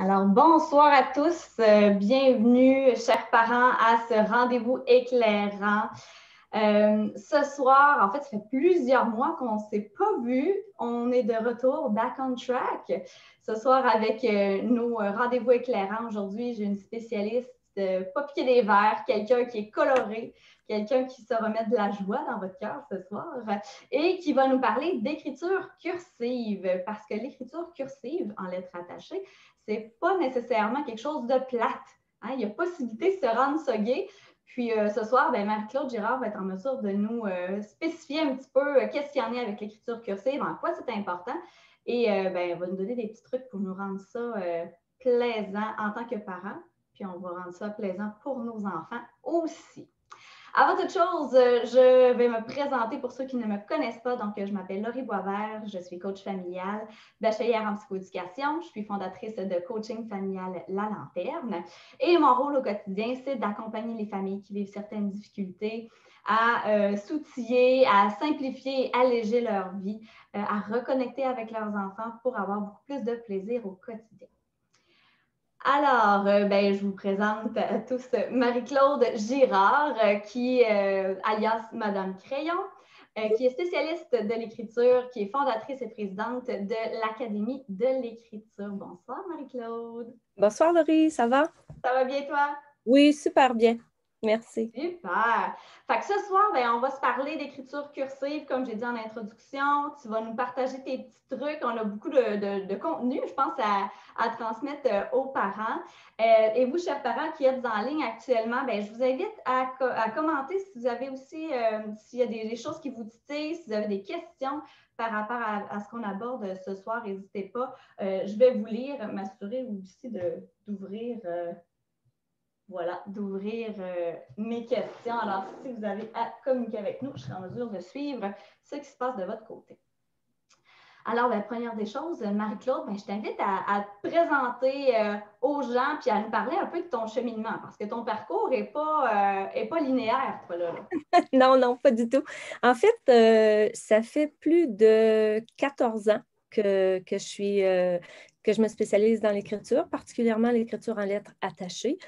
Alors, bonsoir à tous. Bienvenue, chers parents, à ce rendez-vous éclairant. Ce soir, en fait, ça fait plusieurs mois qu'on ne s'est pas vu. On est de retour back on track. Ce soir, avec nos rendez-vous éclairants, aujourd'hui, j'ai une spécialiste pas piquer des verres, quelqu'un qui est coloré, quelqu'un qui saura mettre de la joie dans votre cœur ce soir et qui va nous parler d'écriture cursive, parce que l'écriture cursive en lettres attachées, c'est pas nécessairement quelque chose de plate. Hein? Il y a possibilité de se rendre ça gai. Puis ce soir, Marie-Claude Girard va être en mesure de nous spécifier un petit peu qu'est-ce qu'il y en a avec l'écriture cursive, en quoi c'est important. Et elle va nous donner des petits trucs pour nous rendre ça plaisant en tant que parents. Puis on va rendre ça plaisant pour nos enfants aussi. Avant toute chose, je vais me présenter pour ceux qui ne me connaissent pas. Donc, je m'appelle Laurie Boisvert, je suis coach familial, bachelière en psychoéducation. Je suis fondatrice de Coaching familial La Lanterne. Et mon rôle au quotidien, c'est d'accompagner les familles qui vivent certaines difficultés à s'outiller, à simplifier et alléger leur vie, à reconnecter avec leurs enfants pour avoir beaucoup plus de plaisir au quotidien. Alors, je vous présente à tous Marie-Claude Girard, qui alias Madame Crayon, qui est spécialiste de l'écriture, qui est fondatrice et présidente de l'Académie de l'écriture. Bonsoir, Marie-Claude. Bonsoir Laurie, ça va? Ça va bien, toi? Oui, super bien. Merci. Super! Fait que ce soir, on va se parler d'écriture cursive, comme j'ai dit en introduction. Tu vas nous partager tes petits trucs. On a beaucoup de contenu, je pense, à transmettre aux parents. Et vous, chers parents qui êtes en ligne actuellement, je vous invite à commenter si vous avez aussi, s'il y a des choses qui vous titillent, si vous avez des questions par rapport à ce qu'on aborde ce soir, n'hésitez pas. Je vais vous lire, m'assurer aussi d'ouvrir... d'ouvrir mes questions. Alors, si vous avez à communiquer avec nous, je serai en mesure de suivre ce qui se passe de votre côté. Alors, première des choses, Marie-Claude, je t'invite à te présenter aux gens puis à nous parler un peu de ton cheminement, parce que ton parcours n'est pas linéaire, toi, là. Non, non, pas du tout. En fait, ça fait plus de 14 ans que je me spécialise dans l'écriture, particulièrement l'écriture en lettres attachées.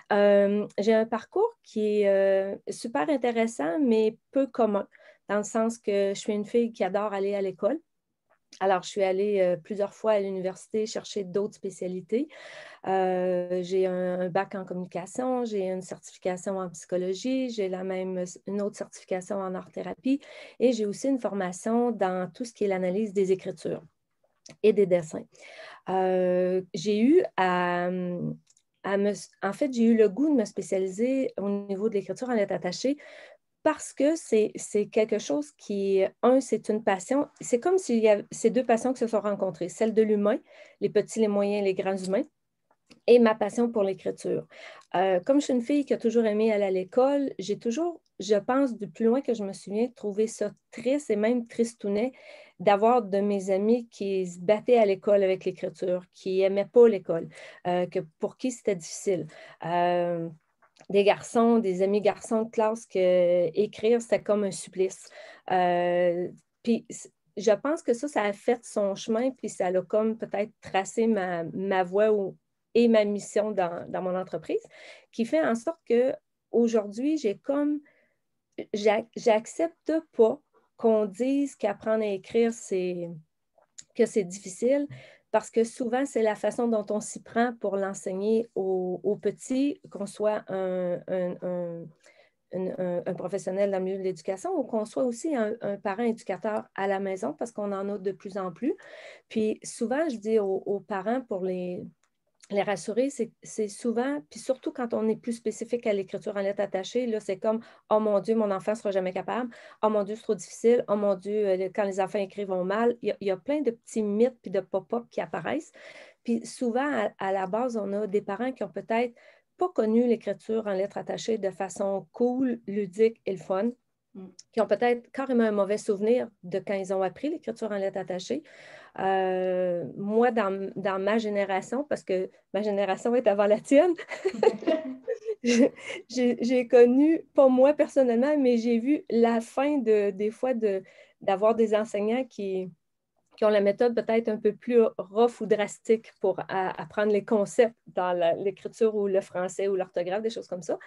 J'ai un parcours qui est super intéressant, mais peu commun, dans le sens que je suis une fille qui adore aller à l'école. Alors, je suis allée plusieurs fois à l'université chercher d'autres spécialités. J'ai un bac en communication, j'ai une certification en psychologie, j'ai une autre certification en art-thérapie et j'ai aussi une formation dans tout ce qui est l'analyse des écritures et des dessins. J'ai eu en fait, j'ai eu le goût de me spécialiser au niveau de l'écriture en lettres attachées parce que c'est quelque chose qui, c'est une passion. C'est comme s'il y a ces deux passions qui se sont rencontrées, celle de l'humain, les petits, les moyens, les grands humains, et ma passion pour l'écriture. Comme je suis une fille qui a toujours aimé aller à l'école, j'ai toujours, je pense, du plus loin que je me souviens, trouvé ça triste et même tristounet d'avoir de mes amis qui se battaient à l'école avec l'écriture, qui n'aimaient pas l'école, pour qui c'était difficile. Des garçons, des amis garçons de classe, que écrire, c'était comme un supplice. Puis je pense que ça a fait son chemin, puis ça a comme peut-être tracé ma voie et ma mission dans mon entreprise, qui fait en sorte qu'aujourd'hui, j'accepte pas qu'on dise qu'apprendre à écrire, que c'est difficile, parce que souvent, c'est la façon dont on s'y prend pour l'enseigner aux petits, qu'on soit un professionnel dans le milieu de l'éducation ou qu'on soit aussi un parent éducateur à la maison, parce qu'on en a de plus en plus. Puis souvent, je dis aux parents, pour les rassurer, c'est souvent, puis surtout quand on est plus spécifique à l'écriture en lettres attachées, là, c'est comme « Oh mon Dieu, mon enfant ne sera jamais capable. Oh mon Dieu, c'est trop difficile. Oh mon Dieu, quand les enfants écrivent vont mal. » Il y a plein de petits mythes puis de pop-up qui apparaissent. Puis souvent, à la base, on a des parents qui ont peut-être pas connu l'écriture en lettres attachées de façon cool, ludique et le fun, qui ont peut-être carrément un mauvais souvenir de quand ils ont appris l'écriture en lettres attachées. Moi, dans ma génération, parce que ma génération est avant la tienne, j'ai connu, pas moi personnellement, mais j'ai vu la fin des fois d'avoir des enseignants qui qui ont la méthode peut-être un peu plus rough ou drastique pour apprendre les concepts dans l'écriture ou le français ou l'orthographe, des choses comme ça.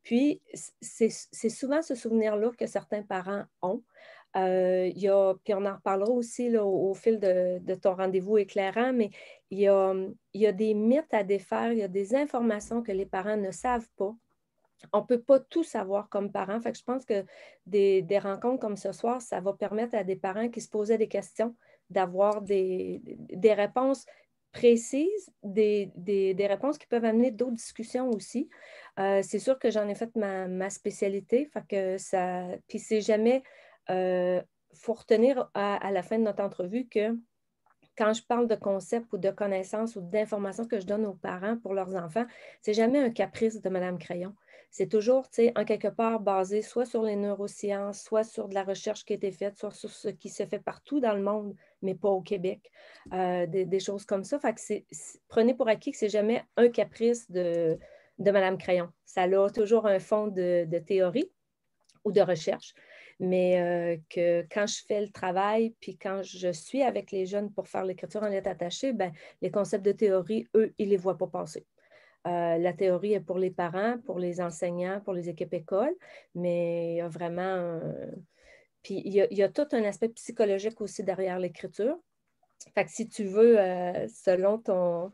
Puis, c'est souvent ce souvenir-là que certains parents ont. Puis on en reparlera aussi là, au fil de ton rendez-vous éclairant, mais il y a des mythes à défaire, il y a des informations que les parents ne savent pas. On ne peut pas tout savoir comme parents. Fait que je pense que des rencontres comme ce soir, ça va permettre à des parents qui se posaient des questions d'avoir des réponses précises, des réponses qui peuvent amener d'autres discussions aussi. C'est sûr que j'en ai fait ma spécialité. Fait que ça... Puis c'est jamais... faut retenir à la fin de notre entrevue que quand je parle de concepts ou de connaissances ou d'informations que je donne aux parents pour leurs enfants, c'est jamais un caprice de Mme Crayon. C'est toujours, tu sais, en quelque part basé soit sur les neurosciences, soit sur de la recherche qui a été faite, soit sur ce qui se fait partout dans le monde, mais pas au Québec. Des choses comme ça. Fait que prenez pour acquis que c'est jamais un caprice de Mme Crayon. Ça a toujours un fond de théorie ou de recherche, mais que quand je fais le travail, puis quand je suis avec les jeunes pour faire l'écriture en lettres attachées, ben, les concepts de théorie, eux, ils ne les voient pas passer. La théorie est pour les parents, pour les enseignants, pour les équipes écoles, mais il y a vraiment... Puis il y a tout un aspect psychologique aussi derrière l'écriture. Fait que si tu veux, selon ton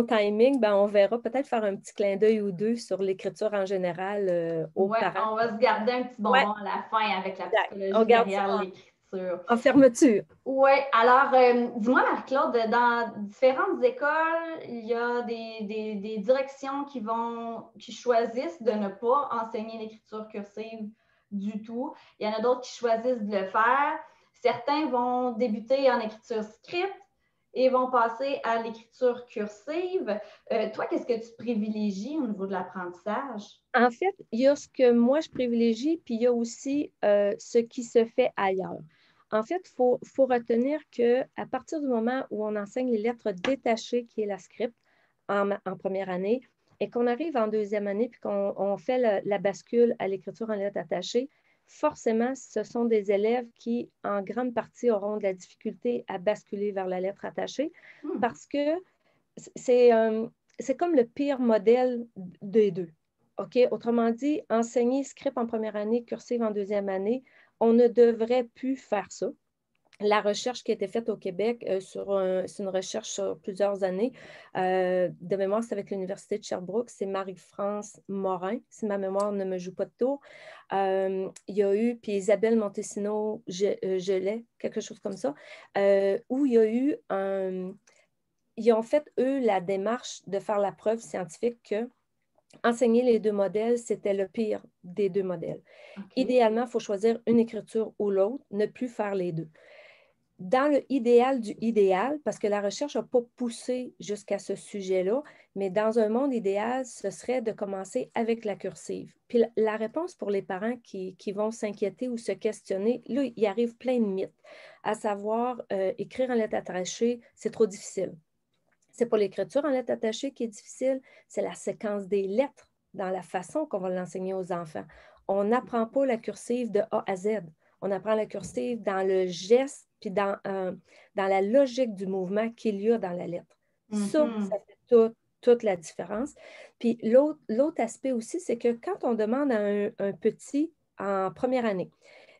timing, ben, on verra peut-être faire un petit clin d'œil ou deux sur l'écriture en général aux Ouais, parents. on va se garder un petit Ouais, bonbon à la fin avec la on psychologie garde ça derrière l'écriture. en fermeture. Oui, alors, dis-moi, Marie-Claude, dans différentes écoles, il y a des directions qui choisissent de ne pas enseigner l'écriture cursive du tout. Il y en a d'autres qui choisissent de le faire. Certains vont débuter en écriture script et vont passer à l'écriture cursive. Toi, qu'est-ce que tu privilégies au niveau de l'apprentissage? En fait, il y a ce que moi je privilégie, puis il y a aussi ce qui se fait ailleurs. En fait, faut retenir qu'à partir du moment où on enseigne les lettres détachées, qui est la script, en première année, et qu'on arrive en deuxième année, puis qu'on fait la bascule à l'écriture en lettres attachées, forcément, ce sont des élèves qui, en grande partie, auront de la difficulté à basculer vers la lettre attachée parce que c'est comme le pire modèle des deux. OK? Autrement dit, enseigner script en première année, cursive en deuxième année, on ne devrait plus faire ça. La recherche qui a été faite au Québec, c'est une recherche sur plusieurs années. De mémoire, c'est avec l'Université de Sherbrooke. C'est Marie-France Morin, si ma mémoire ne me joue pas de tour. Il y a eu, puis Isabelle Montesinos-Gelais, quelque chose comme ça, où il y a eu ils ont fait, eux, la démarche de faire la preuve scientifique que enseigner les deux modèles, c'était le pire des deux modèles. Okay. Idéalement, il faut choisir une écriture ou l'autre, ne plus faire les deux. Dans le idéal du idéal, parce que la recherche n'a pas poussé jusqu'à ce sujet-là, mais dans un monde idéal, ce serait de commencer avec la cursive. Puis la réponse pour les parents qui vont s'inquiéter ou se questionner, là, il arrive plein de mythes, à savoir écrire en lettres attachées, c'est trop difficile. C'est pas l'écriture en lettres attachées qui est difficile, c'est la séquence des lettres dans la façon qu'on va l'enseigner aux enfants. On n'apprend pas la cursive de A à Z. On apprend la cursive dans le geste puis dans la logique du mouvement qu'il y a dans la lettre. Ça fait toute la différence. Puis l'autre aspect aussi, c'est que quand on demande à un petit en première année,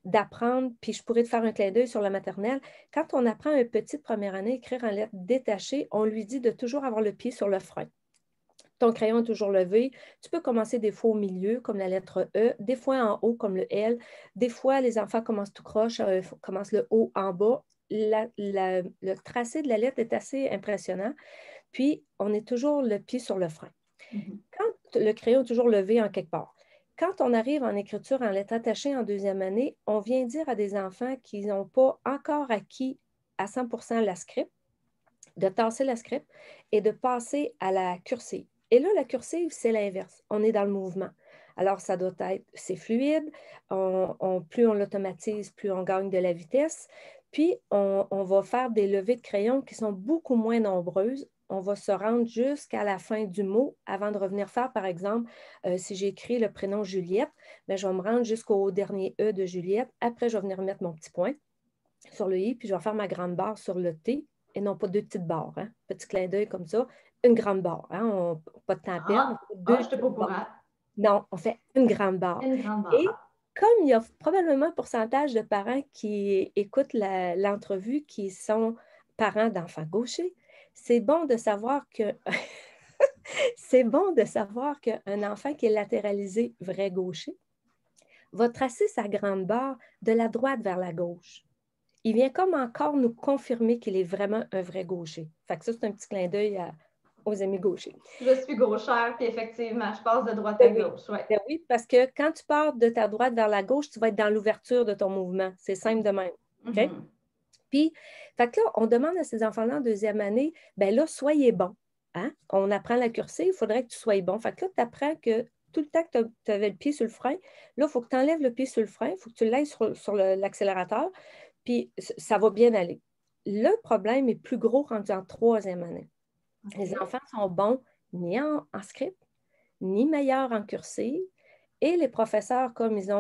d'apprendre, puis je pourrais te faire un clin d'œil sur la maternelle. Quand on apprend un petit de première année à écrire en lettres détachées, on lui dit de toujours avoir le pied sur le frein. Ton crayon est toujours levé. Tu peux commencer des fois au milieu, comme la lettre E, des fois en haut, comme le L. Des fois, les enfants commencent tout croche, commencent le O en bas. Le tracé de la lettre est assez impressionnant. Puis, on est toujours le pied sur le frein. Quand le crayon est toujours levé en quelque part, quand on arrive en écriture en lettres attachées en deuxième année, on vient dire à des enfants qui n'ont pas encore acquis à 100% la script, de tasser la script et de passer à la cursive. Et là, la cursive, c'est l'inverse. On est dans le mouvement. Alors, ça doit être, c'est fluide. Plus on l'automatise, plus on gagne de la vitesse. Puis, on va faire des levées de crayon qui sont beaucoup moins nombreuses. On va se rendre jusqu'à la fin du mot avant de revenir faire, par exemple, si j'écris le prénom Juliette, bien, je vais me rendre jusqu'au dernier E de Juliette. Après, je vais venir mettre mon petit point. sur le I, puis je vais faire ma grande barre sur le T, et non pas deux petites barres. Hein? Petit clin d'œil comme ça, une grande barre. Hein? Pas de temps à perdre. Je n'étais pas au courant. Non, on fait une grande barre. Une grande barre. Et comme il y a probablement un pourcentage de parents qui écoutent l'entrevue qui sont parents d'enfants gauchers, c'est bon de savoir que c'est bon de savoir qu'un enfant qui est latéralisé vrai gaucher va tracer sa grande barre de la droite vers la gauche. Il vient comme encore nous confirmer qu'il est vraiment un vrai gaucher. Fait que ça, c'est un petit clin d'œil aux amis gauchers. Je suis gauchère, puis effectivement, je passe de droite à gauche. Ouais. Ben oui, parce que quand tu pars de ta droite vers la gauche, tu vas être dans l'ouverture de ton mouvement. C'est simple de même. OK? Puis, fait que là, on demande à ces enfants-là en deuxième année, ben là, soyez bons. Hein? On apprend la cursive, il faudrait que tu sois bon. Fait que là, tu apprends que tout le temps que tu avais le pied sur le frein, là, il faut que tu enlèves le pied sur le frein, il faut que tu l'ailles sur l'accélérateur, puis ça va bien aller. Le problème est plus gros rendu en troisième année. Okay. Les enfants sont bons ni en script, ni meilleurs en cursive, et les professeurs, comme ils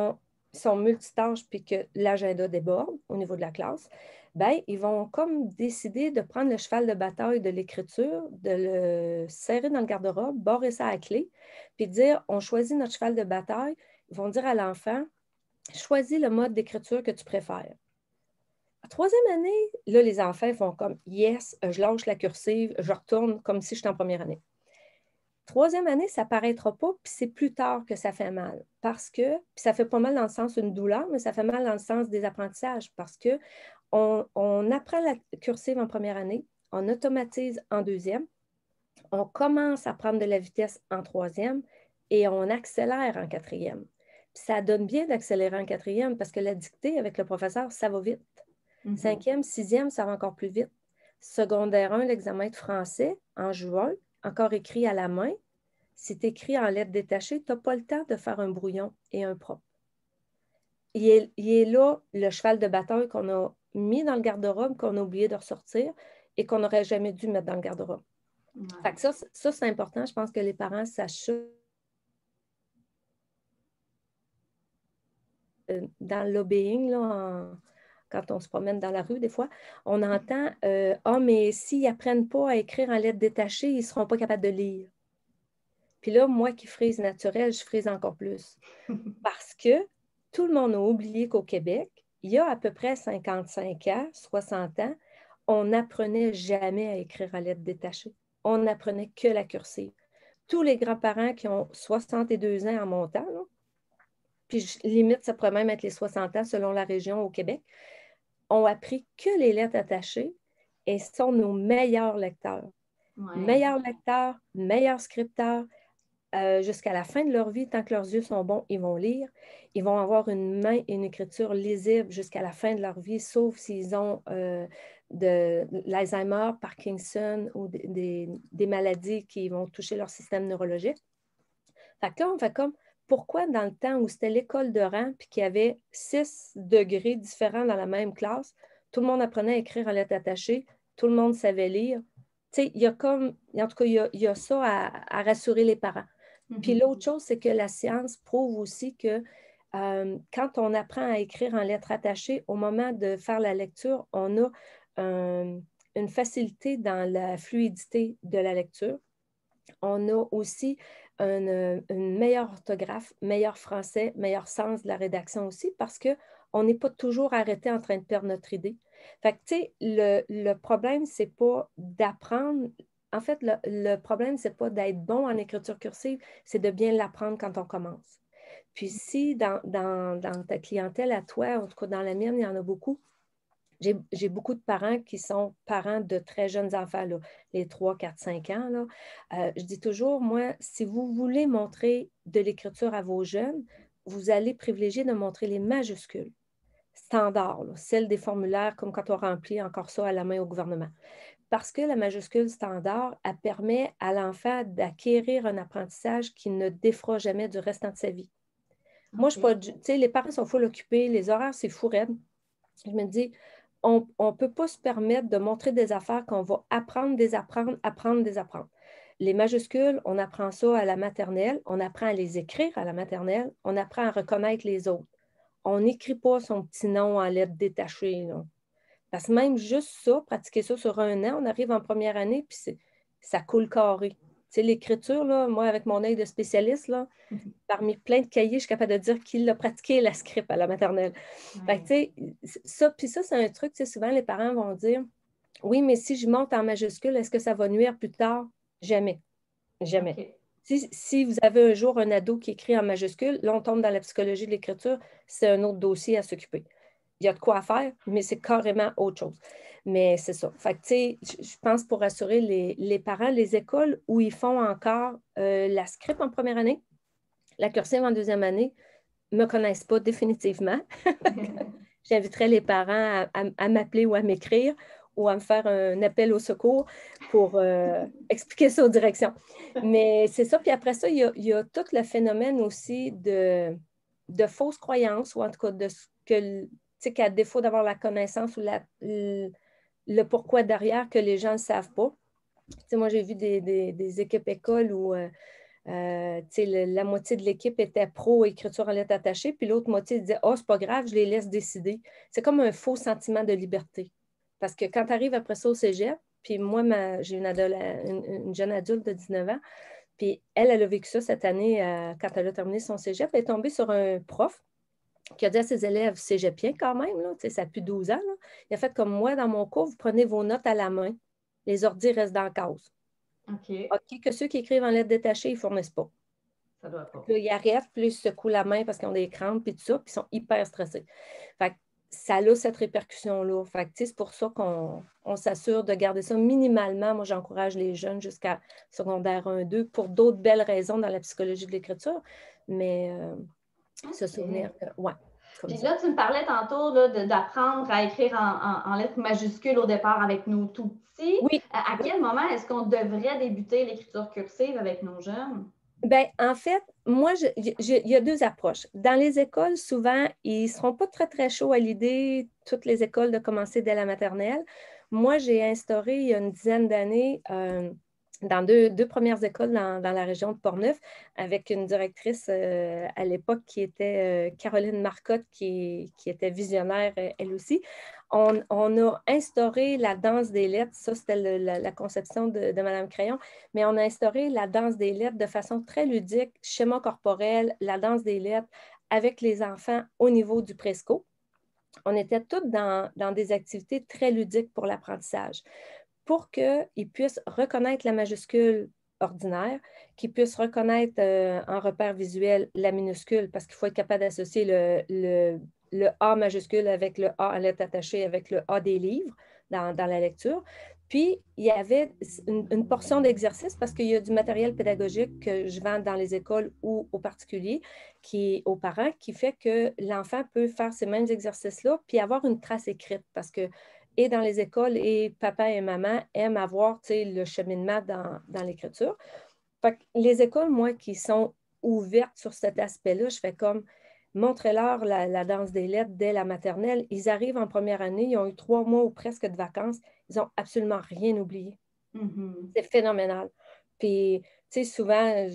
sont multitâches puis que l'agenda déborde au niveau de la classe, ben, ils vont comme décider de prendre le cheval de bataille de l'écriture, de le serrer dans le garde-robe, barrer ça à clé, puis dire, on choisit notre cheval de bataille. Ils vont dire à l'enfant, choisis le mode d'écriture que tu préfères. À troisième année, là, les enfants font comme, yes, je lâche la cursive, je retourne comme si j'étais en première année. Troisième année, ça ne paraîtra pas, puis c'est plus tard que ça fait mal. Parce que, puis ça fait pas mal dans le sens d'une douleur, mais ça fait mal dans le sens des apprentissages. Parce que on apprend la cursive en première année, on automatise en deuxième, on commence à prendre de la vitesse en troisième et on accélère en quatrième. Puis ça donne bien d'accélérer en quatrième parce que la dictée avec le professeur, ça va vite. Cinquième, sixième, ça va encore plus vite. Secondaire 1, l'examen de français en juin, encore écrit à la main. Si tu écris en lettres détachées, tu n'as pas le temps de faire un brouillon et un propre. Il est là le cheval de bataille qu'on a mis dans le garde-robe, qu'on a oublié de ressortir et qu'on n'aurait jamais dû mettre dans le garde-robe. Ouais. Fait que ça, c'est important. Je pense que les parents sachent ça. Dans le lobbying, là, quand on se promène dans la rue, des fois, on entend « Ah, mais s'ils n'apprennent pas à écrire en lettres détachées, ils ne seront pas capables de lire. » Puis là, moi qui frise naturel, je frise encore plus. Parce que tout le monde a oublié qu'au Québec, il y a à peu près 55 ans, 60 ans, on n'apprenait jamais à écrire en lettres détachées. On n'apprenait que la cursive. Tous les grands-parents qui ont 62 ans en montant, là, puis limite, ça pourrait même être les 60 ans selon la région au Québec, ont appris que les lettres attachées et sont nos meilleurs lecteurs. Ouais. Meilleurs lecteurs, meilleurs scripteurs. Jusqu'à la fin de leur vie, tant que leurs yeux sont bons, ils vont lire. Ils vont avoir une main et une écriture lisible jusqu'à la fin de leur vie, sauf s'ils ont de l'Alzheimer, Parkinson ou des maladies qui vont toucher leur système neurologique. Fait que là, on fait comme, pourquoi dans le temps où c'était l'école de rang puis qu'il y avait 6 degrés différents dans la même classe, tout le monde apprenait à écrire en lettres attachées, tout le monde savait lire. Tu sais, il y a comme, en tout cas, il y a ça à rassurer les parents. Puis l'autre chose, c'est que la science prouve aussi que quand on apprend à écrire en lettres attachées, au moment de faire la lecture, on a une facilité dans la fluidité de la lecture. On a aussi une meilleure orthographe, meilleur français, meilleur sens de la rédaction aussi, parce qu'on n'est pas toujours arrêté en train de perdre notre idée. Fait que, tu sais, le problème, c'est pas d'apprendre. En fait, le problème, c'est pas d'être bon en écriture cursive, c'est de bien l'apprendre quand on commence. Puis si dans ta clientèle à toi, en tout cas dans la mienne, il y en a beaucoup, j'ai beaucoup de parents qui sont parents de très jeunes enfants, là, les 3, 4, 5 ans. Là. Je dis toujours, moi, si vous voulez montrer de l'écriture à vos jeunes, vous allez privilégier de montrer les majuscules standards, là, celles des formulaires, comme quand on remplit encore ça à la main au gouvernement. Parce que la majuscule standard, elle permet à l'enfant d'acquérir un apprentissage qui ne défera jamais du restant de sa vie. Okay. Moi, je suis pas... Tu sais, les parents sont full occupés, les horaires, c'est fou raide. Je me dis, on ne peut pas se permettre de montrer des affaires qu'on va apprendre, désapprendre, apprendre, désapprendre. Les majuscules, on apprend ça à la maternelle, on apprend à les écrire à la maternelle, on apprend à reconnaître les autres. On n'écrit pas son petit nom en lettres détachées. Là. Parce que même juste ça, pratiquer ça sur un an, on arrive en première année, puis ça coule carré. Tu sais, l'écriture, là, moi, avec mon œil de spécialiste, là, parmi plein de cahiers, je suis capable de dire qu'il a pratiqué la script à la maternelle. Fait que, tu sais, ça, c'est un truc, tu sais, souvent, les parents vont dire, oui, mais si je monte en majuscule, est-ce que ça va nuire plus tard? Jamais. Jamais. OK. Si vous avez un jour un ado qui écrit en majuscule, là, on tombe dans la psychologie de l'écriture, c'est un autre dossier à s'occuper. Il y a de quoi faire, mais c'est carrément autre chose. Mais c'est ça. Fait que, tu sais, je pense pour rassurer les parents, les écoles où ils font encore la script en première année, la cursive en deuxième année, ne me connaissent pas définitivement. J'inviterais les parents à m'appeler ou à m'écrire ou à me faire un appel au secours pour expliquer ça aux directions. Mais c'est ça. Puis après ça, il y a tout le phénomène aussi de fausses croyances, ou en tout cas de ce que, tu sais, qu'à défaut d'avoir la connaissance ou le pourquoi derrière, que les gens ne savent pas. Tu sais, moi, j'ai vu des équipes écoles où la moitié de l'équipe était pro écriture en lettres attachées, puis l'autre moitié disait oh, c'est pas grave, je les laisse décider. C'est comme un faux sentiment de liberté. Parce que quand tu arrives après ça au cégep, puis moi, j'ai une jeune adulte de 19 ans, puis elle a vécu ça cette année quand elle a terminé son cégep. Elle est tombée sur un prof qui a dit à ses élèves cégepiens quand même, là, ça a plus 12 ans, là, il a fait comme moi dans mon cours, vous prenez vos notes à la main, les ordis restent dans la case. OK. OK, que ceux qui écrivent en lettres détachées, ils ne fournissent pas. Ça doit pas. Là, ils arrêtent, puis ils se secouent la main parce qu'ils ont des crampes, puis tout ça, puis ils sont hyper stressés. Fait que ça a cette répercussion-là. Fait que, c'est pour ça qu'on s'assure de garder ça minimalement. Moi, j'encourage les jeunes jusqu'à secondaire 1-2 pour d'autres belles raisons dans la psychologie de l'écriture. Mais se souvenir que, ouais. Puis là, tu me parlais tantôt d'apprendre à écrire en lettres majuscules au départ avec nos tout petits. Oui. À quel moment est-ce qu'on devrait débuter l'écriture cursive avec nos jeunes? Bien, en fait, moi, il y a deux approches. Dans les écoles, souvent, ils ne seront pas très, très chauds à l'idée, toutes les écoles, de commencer dès la maternelle. Moi, j'ai instauré il y a une dizaine d'années, dans deux premières écoles dans la région de Portneuf, avec une directrice à l'époque qui était Caroline Marcotte, qui était visionnaire elle aussi. On a instauré la danse des lettres. Ça, c'était la conception de Mme Crayon. Mais on a instauré la danse des lettres de façon très ludique, schéma corporel, la danse des lettres avec les enfants au niveau du présco. On était toutes dans des activités très ludiques pour l'apprentissage, pour qu'ils puissent reconnaître la majuscule ordinaire, qu'ils puissent reconnaître en repère visuel la minuscule, parce qu'il faut être capable d'associer le A majuscule avec le A en lettres attachées, avec le A des livres dans la lecture. Puis, il y avait une portion d'exercice parce qu'il y a du matériel pédagogique que je vends dans les écoles ou aux particuliers, aux parents, qui fait que l'enfant peut faire ces mêmes exercices-là puis avoir une trace écrite parce que et dans les écoles, et papa et maman aiment avoir le cheminement dans l'écriture. Fait que les écoles, moi, qui sont ouvertes sur cet aspect-là, je fais comme montrez-leur la danse des lettres dès la maternelle. Ils arrivent en première année, ils ont eu 3 mois ou presque de vacances, ils n'ont absolument rien oublié. Mm-hmm. C'est phénoménal. Puis, tu sais, souvent,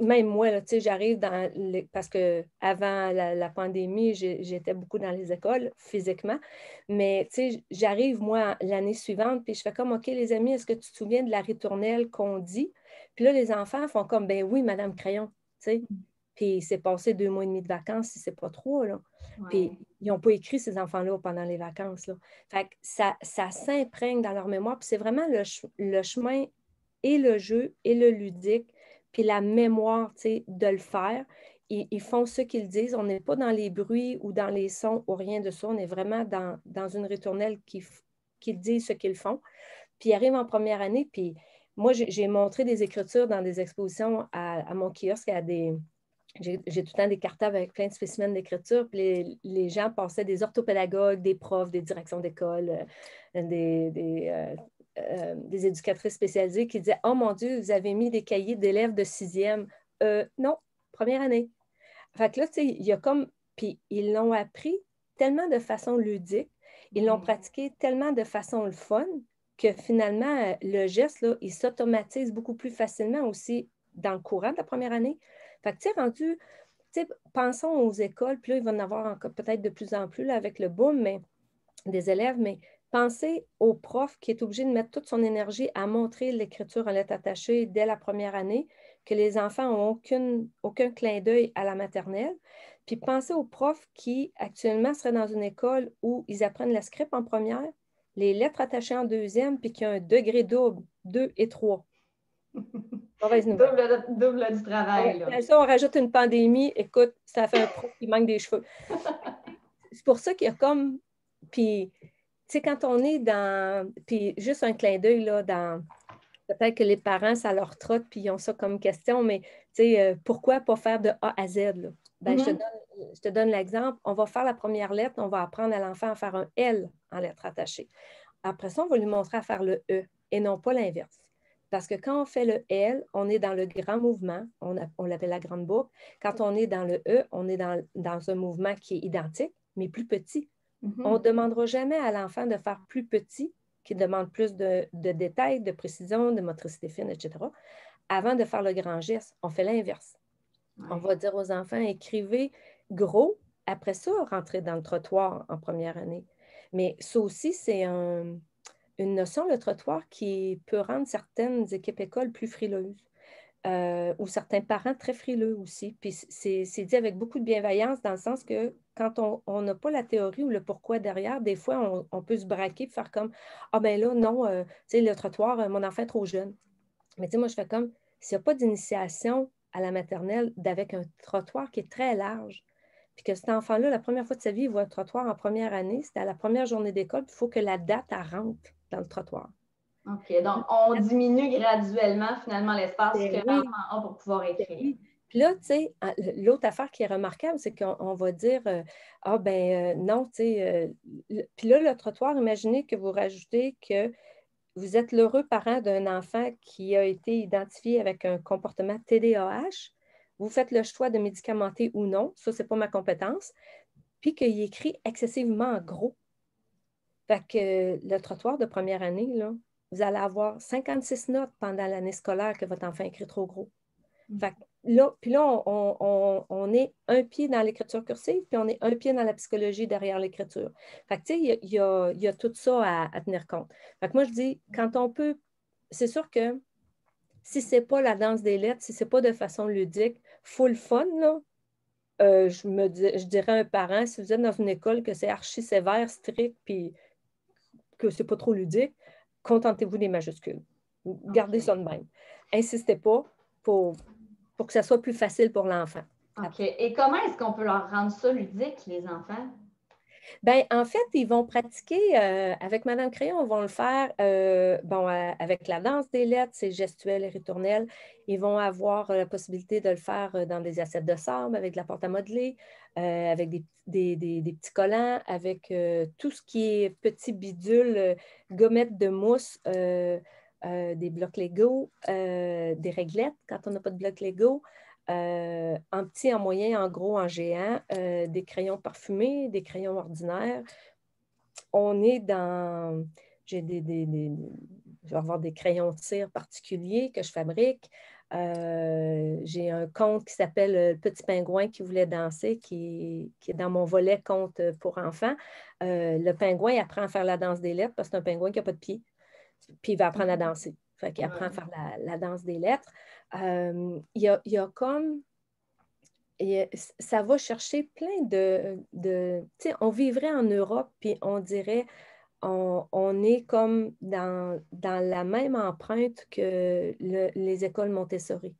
même moi, là, j'arrive parce qu'avant la pandémie, j'étais beaucoup dans les écoles physiquement, mais j'arrive, moi, l'année suivante, puis je fais comme, OK, les amis, est-ce que tu te souviens de la ritournelle qu'on dit? Puis là, les enfants font comme, ben oui, Madame Crayon, tu sais. Puis c'est passé 2 mois et demi de vacances, si c'est pas 3, là. Ouais. Puis ils n'ont pas écrit, ces enfants-là, pendant les vacances, là. Fait que ça s'imprègne dans leur mémoire, puis c'est vraiment le chemin et le jeu et le ludique, puis la mémoire, de le faire. Ils font ce qu'ils disent. On n'est pas dans les bruits ou dans les sons ou rien de ça. On est vraiment dans une ritournelle qui disent ce qu'ils font. Puis ils arrivent en première année, puis moi, j'ai montré des écritures dans des expositions à mon kiosque, j'ai tout le temps des cartables avec plein de spécimens d'écriture, puis les gens passaient des orthopédagogues, des profs, des directions d'école, des éducatrices spécialisées qui disaient « Oh mon Dieu, vous avez mis des cahiers d'élèves de 6e. Non, première année. » Fait que là, tu sais, il y a comme... Puis ils l'ont appris tellement de façon ludique, ils l'ont pratiqué tellement de façon le fun, que finalement, le geste, là, il s'automatise beaucoup plus facilement aussi dans le courant de la première année. Fait que, tu sais, rendu... Tu sais, pensons aux écoles, puis là, il va en avoir peut-être de plus en plus là, avec le boom, mais des élèves, mais pensez au prof qui est obligé de mettre toute son énergie à montrer l'écriture en lettres attachées dès la première année, que les enfants n'ont aucun clin d'œil à la maternelle. Puis pensez aux profs qui, actuellement, seraient dans une école où ils apprennent la script en première, les lettres attachées en deuxième, puis qui ont un degré double, 2 et 3. Mauvaise nouvelle. Double du travail, là. Ça, on rajoute une pandémie. Écoute, ça fait un prof qui manque des cheveux. C'est pour ça qu'il y a comme... Puis, tu sais, quand on est dans... Puis, juste un clin d'œil, là, dans... Peut-être que les parents, ça leur trotte, puis ils ont ça comme question, mais tu sais, pourquoi pas faire de A à Z, là? Ben, je te donne l'exemple. On va faire la première lettre, on va apprendre à l'enfant à faire un L en lettres attachées. Après ça, on va lui montrer à faire le E et non pas l'inverse. Parce que quand on fait le L, on est dans le grand mouvement, on l'appelle la grande boucle. Quand on est dans le E, on est dans un mouvement qui est identique, mais plus petit. On ne demandera jamais à l'enfant de faire plus petit, qui demande plus de détails, de précision, de motricité fine, etc., avant de faire le grand geste. On fait l'inverse. Ouais. On va dire aux enfants, écrivez gros, après ça, rentrez dans le trottoir en première année. Mais ça aussi, c'est une notion, le trottoir, qui peut rendre certaines équipes écoles plus frileuses. Ou certains parents très frileux aussi. Puis c'est dit avec beaucoup de bienveillance dans le sens que quand on n'a pas la théorie ou le pourquoi derrière, des fois, on peut se braquer et faire comme « Ah ben là, non, tu sais, le trottoir, mon enfant est trop jeune. » Mais tu sais, moi, je fais comme s'il n'y a pas d'initiation à la maternelle avec un trottoir qui est très large, puis que cet enfant-là, la première fois de sa vie, il voit un trottoir en première année, c'était à la première journée d'école, puis il faut que la date, elle rentre dans le trottoir. OK. Donc, on diminue graduellement, finalement, l'espace que l'enfant a pour pouvoir écrire. Oui. Puis là, tu sais, l'autre affaire qui est remarquable, c'est qu'on va dire ah ben non, tu sais, puis là, le trottoir, imaginez que vous rajoutez que vous êtes l'heureux parent d'un enfant qui a été identifié avec un comportement TDAH. Vous faites le choix de médicamenter ou non, ça, ce n'est pas ma compétence, puis qu'il écrit excessivement en gros. Fait que le trottoir de première année, là, vous allez avoir 56 notes pendant l'année scolaire que votre enfant écrit trop gros. Fait que là, puis là, on est un pied dans l'écriture cursive, puis on est un pied dans la psychologie derrière l'écriture. Fait que, tu sais, il y a tout ça à tenir compte. Fait que moi, je dis, quand on peut, c'est sûr que si c'est pas la danse des lettres, si c'est pas de façon ludique, full fun, là, je dirais à un parent, si vous êtes dans une école que c'est archi sévère, strict, puis que c'est pas trop ludique, contentez-vous des majuscules. Gardez ça de même. Insistez pas pour que ça soit plus facile pour l'enfant. OK. Et comment est-ce qu'on peut leur rendre ça ludique, les enfants? Bien, en fait, ils vont pratiquer avec Madame Crayon, ils vont le faire avec la danse des lettres, c'est gestuel et ritournel. Ils vont avoir la possibilité de le faire dans des assiettes de sable, avec de la pâte à modeler, avec des petits collants, avec tout ce qui est petits bidules, gommettes de mousse, des blocs Lego, des réglettes quand on n'a pas de blocs Lego. En petit, en moyen, en gros, en géant, des crayons parfumés, des crayons ordinaires. On est dans... Je vais avoir des crayons de cire particuliers que je fabrique. J'ai un conte qui s'appelle Le petit pingouin qui voulait danser, qui est dans mon volet conte pour enfants. Le pingouin apprend à faire la danse des lettres parce que c'est un pingouin qui n'a pas de pied. Puis il va apprendre à danser. Fait qu'il apprend à faire la danse des lettres. Il y a comme... Et ça va chercher plein tu sais, on vivrait en Europe, puis on dirait, on est comme dans la même empreinte que les écoles Montessori.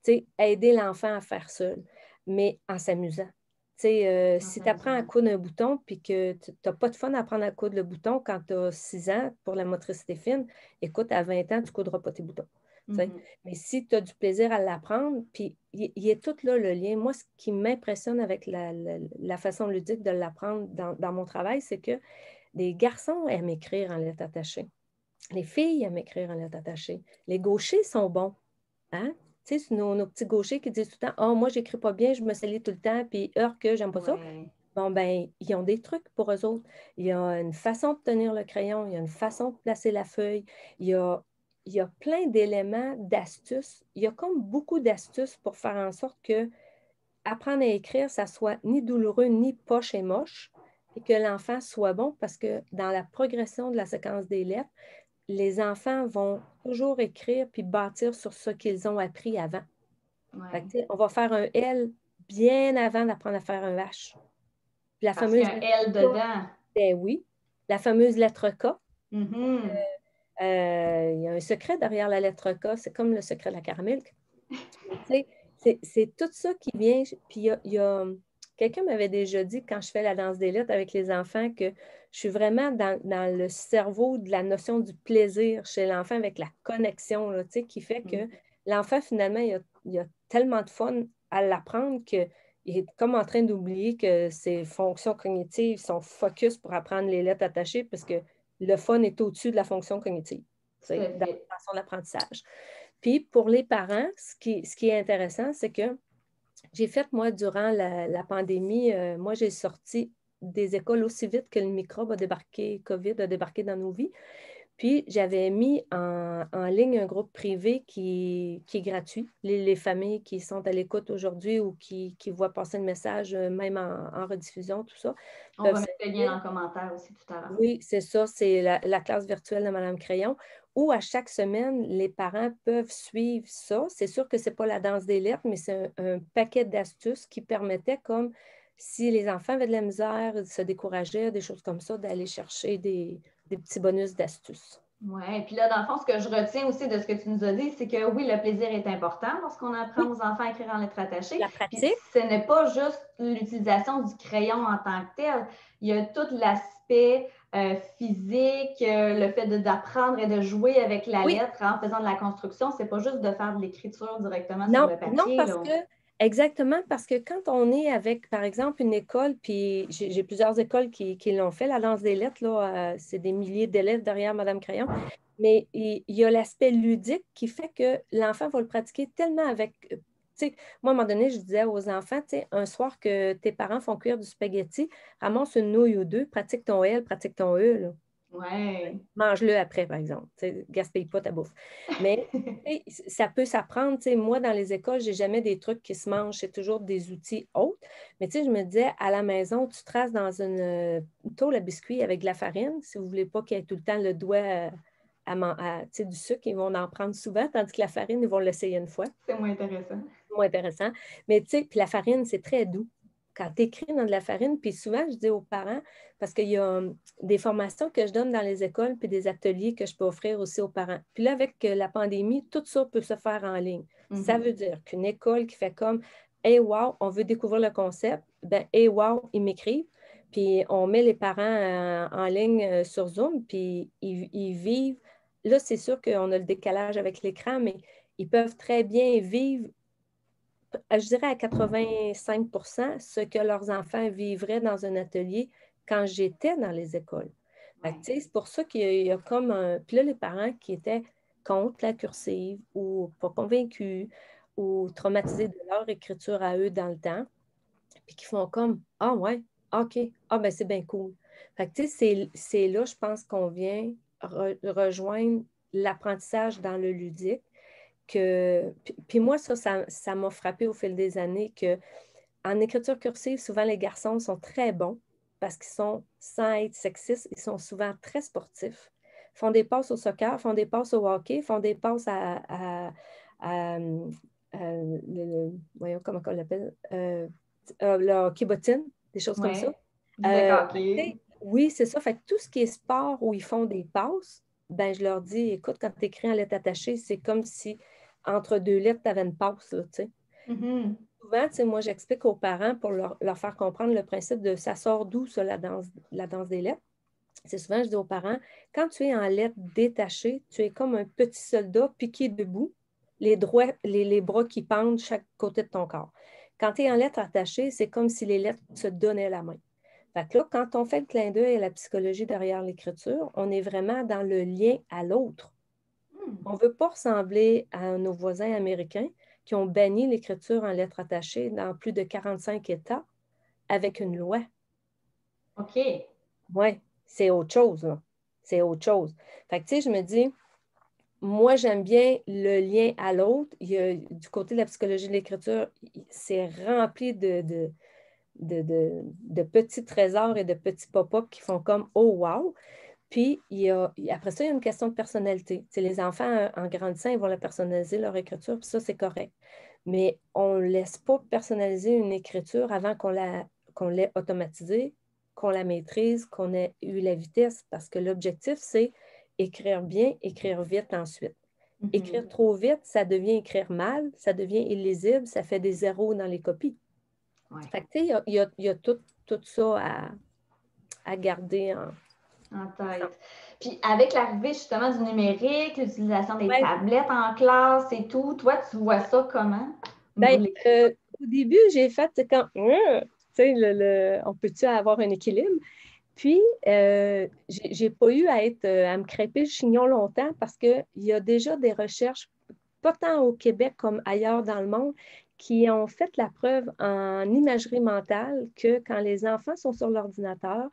Tu sais, aider l'enfant à faire seul, mais en s'amusant. Tu sais, si tu apprends à coudre un bouton, puis que tu n'as pas de fun à apprendre à coudre le bouton quand tu as 6 ans pour la motricité fine, écoute, à 20 ans, tu ne coudras pas tes boutons. Mais si tu as du plaisir à l'apprendre, puis il est tout là le lien. Moi, ce qui m'impressionne avec la façon ludique de l'apprendre dans mon travail, c'est que les garçons aiment écrire en lettres attachées. Les filles aiment écrire en lettres attachées. Les gauchers sont bons. Hein? Tu sais, c'est nos petits gauchers qui disent tout le temps « Ah, moi, j'écris pas bien, je me salis tout le temps, puis heure que j'aime pas ça. » Bon, ben, ils ont des trucs pour eux autres. Il y a une façon de tenir le crayon, il y a une façon de placer la feuille, il y a plein d'éléments, d'astuces. Il y a comme beaucoup d'astuces pour faire en sorte que apprendre à écrire, ça soit ni douloureux, ni poche et moche, et que l'enfant soit bon parce que dans la progression de la séquence des lettres, les enfants vont toujours écrire puis bâtir sur ce qu'ils ont appris avant. Fait que, Ouais. tu sais, on va faire un L bien avant d'apprendre à faire un H. Puis la Parce qu'il y fameuse a un lettre L K, dedans. ben oui, la fameuse lettre K. Mhm. Il y a un secret derrière la lettre K, c'est comme le secret de la caramel. Tu sais, c'est tout ça qui vient. Puis quelqu'un m'avait déjà dit quand je fais la danse des lettres avec les enfants que je suis vraiment dans le cerveau de la notion du plaisir chez l'enfant avec la connexion, là, tu sais, qui fait que l'enfant, finalement, il a tellement de fun à l'apprendre qu'il est comme en train d'oublier que ses fonctions cognitives sont focus pour apprendre les lettres attachées parce que le fun est au-dessus de la fonction cognitive, tu Tout sais, à dans fait. son apprentissage. Puis pour les parents, ce qui est intéressant, c'est que j'ai fait, moi, durant la pandémie, moi, j'ai sorti des écoles aussi vite que le microbe a débarqué, COVID a débarqué dans nos vies. Puis, j'avais mis en ligne un groupe privé qui est gratuit. Les familles qui sont à l'écoute aujourd'hui ou qui voient passer le message, même en rediffusion, tout ça, On peuvent va mettre le lien s'inscrire. dans le commentaire aussi tout à l'heure. Oui, c'est ça, c'est la classe virtuelle de Madame Crayon, où à chaque semaine, les parents peuvent suivre ça. C'est sûr que ce n'est pas la danse des lettres, mais c'est un paquet d'astuces qui permettait, comme si les enfants avaient de la misère, se décourageaient, des choses comme ça, d'aller chercher des petits bonus d'astuces. Oui, et puis là, dans le fond, ce que je retiens aussi de ce que tu nous as dit, c'est que oui, le plaisir est important lorsqu'on apprend Oui, aux enfants à écrire en lettres attachées. la Puis pratique. ce n'est pas juste l'utilisation du crayon en tant que tel. Il y a tout l'aspect physique, le fait d'apprendre et de jouer avec la Oui, lettre en faisant de la construction. C'est pas juste de faire de l'écriture directement sur non, le non, papier, parce là. que, exactement, parce que quand on est avec, par exemple, une école, puis j'ai plusieurs écoles qui l'ont fait, la danse des lettres, là, c'est des milliers d'élèves derrière Madame Crayon, mais il y a l'aspect ludique qui fait que l'enfant va le pratiquer tellement avec, tu sais, moi, à un moment donné, je disais aux enfants, tu sais, un soir que tes parents font cuire du spaghetti, ramasse une nouille ou deux, pratique ton L, pratique ton E, là. Oui. Mange-le après, par exemple. Gaspille pas ta bouffe. Mais ça peut s'apprendre. Moi, dans les écoles, je n'ai jamais des trucs qui se mangent. C'est toujours des outils autres. Mais je me disais, à la maison, tu traces dans une tôle à biscuits avec de la farine. Si vous ne voulez pas qu'il y ait tout le temps le doigt du sucre, ils vont en prendre souvent, tandis que la farine, ils vont l'essayer une fois. C'est moins intéressant. Moins intéressant. Mais puis la farine, c'est très doux. Quand tu écris dans de la farine, puis souvent, je dis aux parents, parce qu'il y a des formations que je donne dans les écoles, puis des ateliers que je peux offrir aussi aux parents. Puis là, avec la pandémie, tout ça peut se faire en ligne. Ça veut dire qu'une école qui fait comme Hey, wow, on veut découvrir le concept, ben Hey, wow, ils m'écrivent. Puis on met les parents en ligne sur Zoom, puis ils vivent. Là, c'est sûr qu'on a le décalage avec l'écran, mais ils peuvent très bien vivre je dirais à 85 ce que leurs enfants vivraient dans un atelier quand j'étais dans les écoles. Ouais. C'est pour ça qu'il y a comme un... Puis là, les parents qui étaient contre la cursive ou pas convaincus ou traumatisés de leur écriture à eux dans le temps, puis qui font comme Ah ouais, OK, ah ben c'est bien cool. Fait que, c'est là, je pense qu'on vient rejoindre l'apprentissage dans le ludique puis moi, ça m'a frappé au fil des années que en écriture cursive, souvent les garçons sont très bons parce qu'ils sont, sans être sexistes, ils sont souvent très sportifs. Font des passes au soccer, font des passes au hockey, font des passes voyons comment on l'appelle, le hockey bottine, des choses comme ça. Ouais. Du deck hockey. Oui, c'est ça. Fait que tout ce qui est sport où ils font des passes, ben, je leur dis, écoute, quand tu écris en lettres attachées, c'est comme si entre deux lettres, tu avais une passe, là, tu sais. Mhm. Souvent, moi, j'explique aux parents pour leur faire comprendre le principe de ça sort d'où, ça, la danse des lettres. C'est souvent, je dis aux parents, quand tu es en lettres détachées, tu es comme un petit soldat piqué debout, les bras qui pendent chaque côté de ton corps. Quand tu es en lettres attachées, c'est comme si les lettres se donnaient la main. Fait que là, quand on fait le clin d'œil à la psychologie derrière l'écriture, on est vraiment dans le lien à l'autre. On ne veut pas ressembler à nos voisins américains qui ont banni l'écriture en lettres attachées dans plus de 45 États avec une loi. OK. Oui, c'est autre chose, là. C'est autre chose. Fait que, tu sais, je me dis, moi, j'aime bien le lien à l'autre. Du côté de la psychologie de l'écriture, c'est rempli de petits trésors et de petits pop-up qui font comme « Oh, wow! » Puis, après ça, il y a une question de personnalité. Les enfants, en grandissant, ils vont la personnaliser, leur écriture, puis ça, c'est correct. Mais on ne laisse pas personnaliser une écriture avant qu'on l'ait automatisée, qu'on la maîtrise, qu'on ait eu la vitesse, parce que l'objectif, c'est écrire bien, écrire vite ensuite. Écrire trop vite, ça devient écrire mal, ça devient illisible, ça fait des zéros dans les copies. Ouais. Fait que, tu sais, il y a tout ça à garder en tête. Puis avec l'arrivée justement du numérique, l'utilisation des tablettes en classe et tout, toi, tu vois ça comment? Au début, j'ai fait quand, tu sais, on peut-tu avoir un équilibre? Puis, j'ai pas eu à me crêper le chignon longtemps parce qu'il y a déjà des recherches, pas tant au Québec comme ailleurs dans le monde, qui ont fait la preuve en imagerie mentale que quand les enfants sont sur l'ordinateur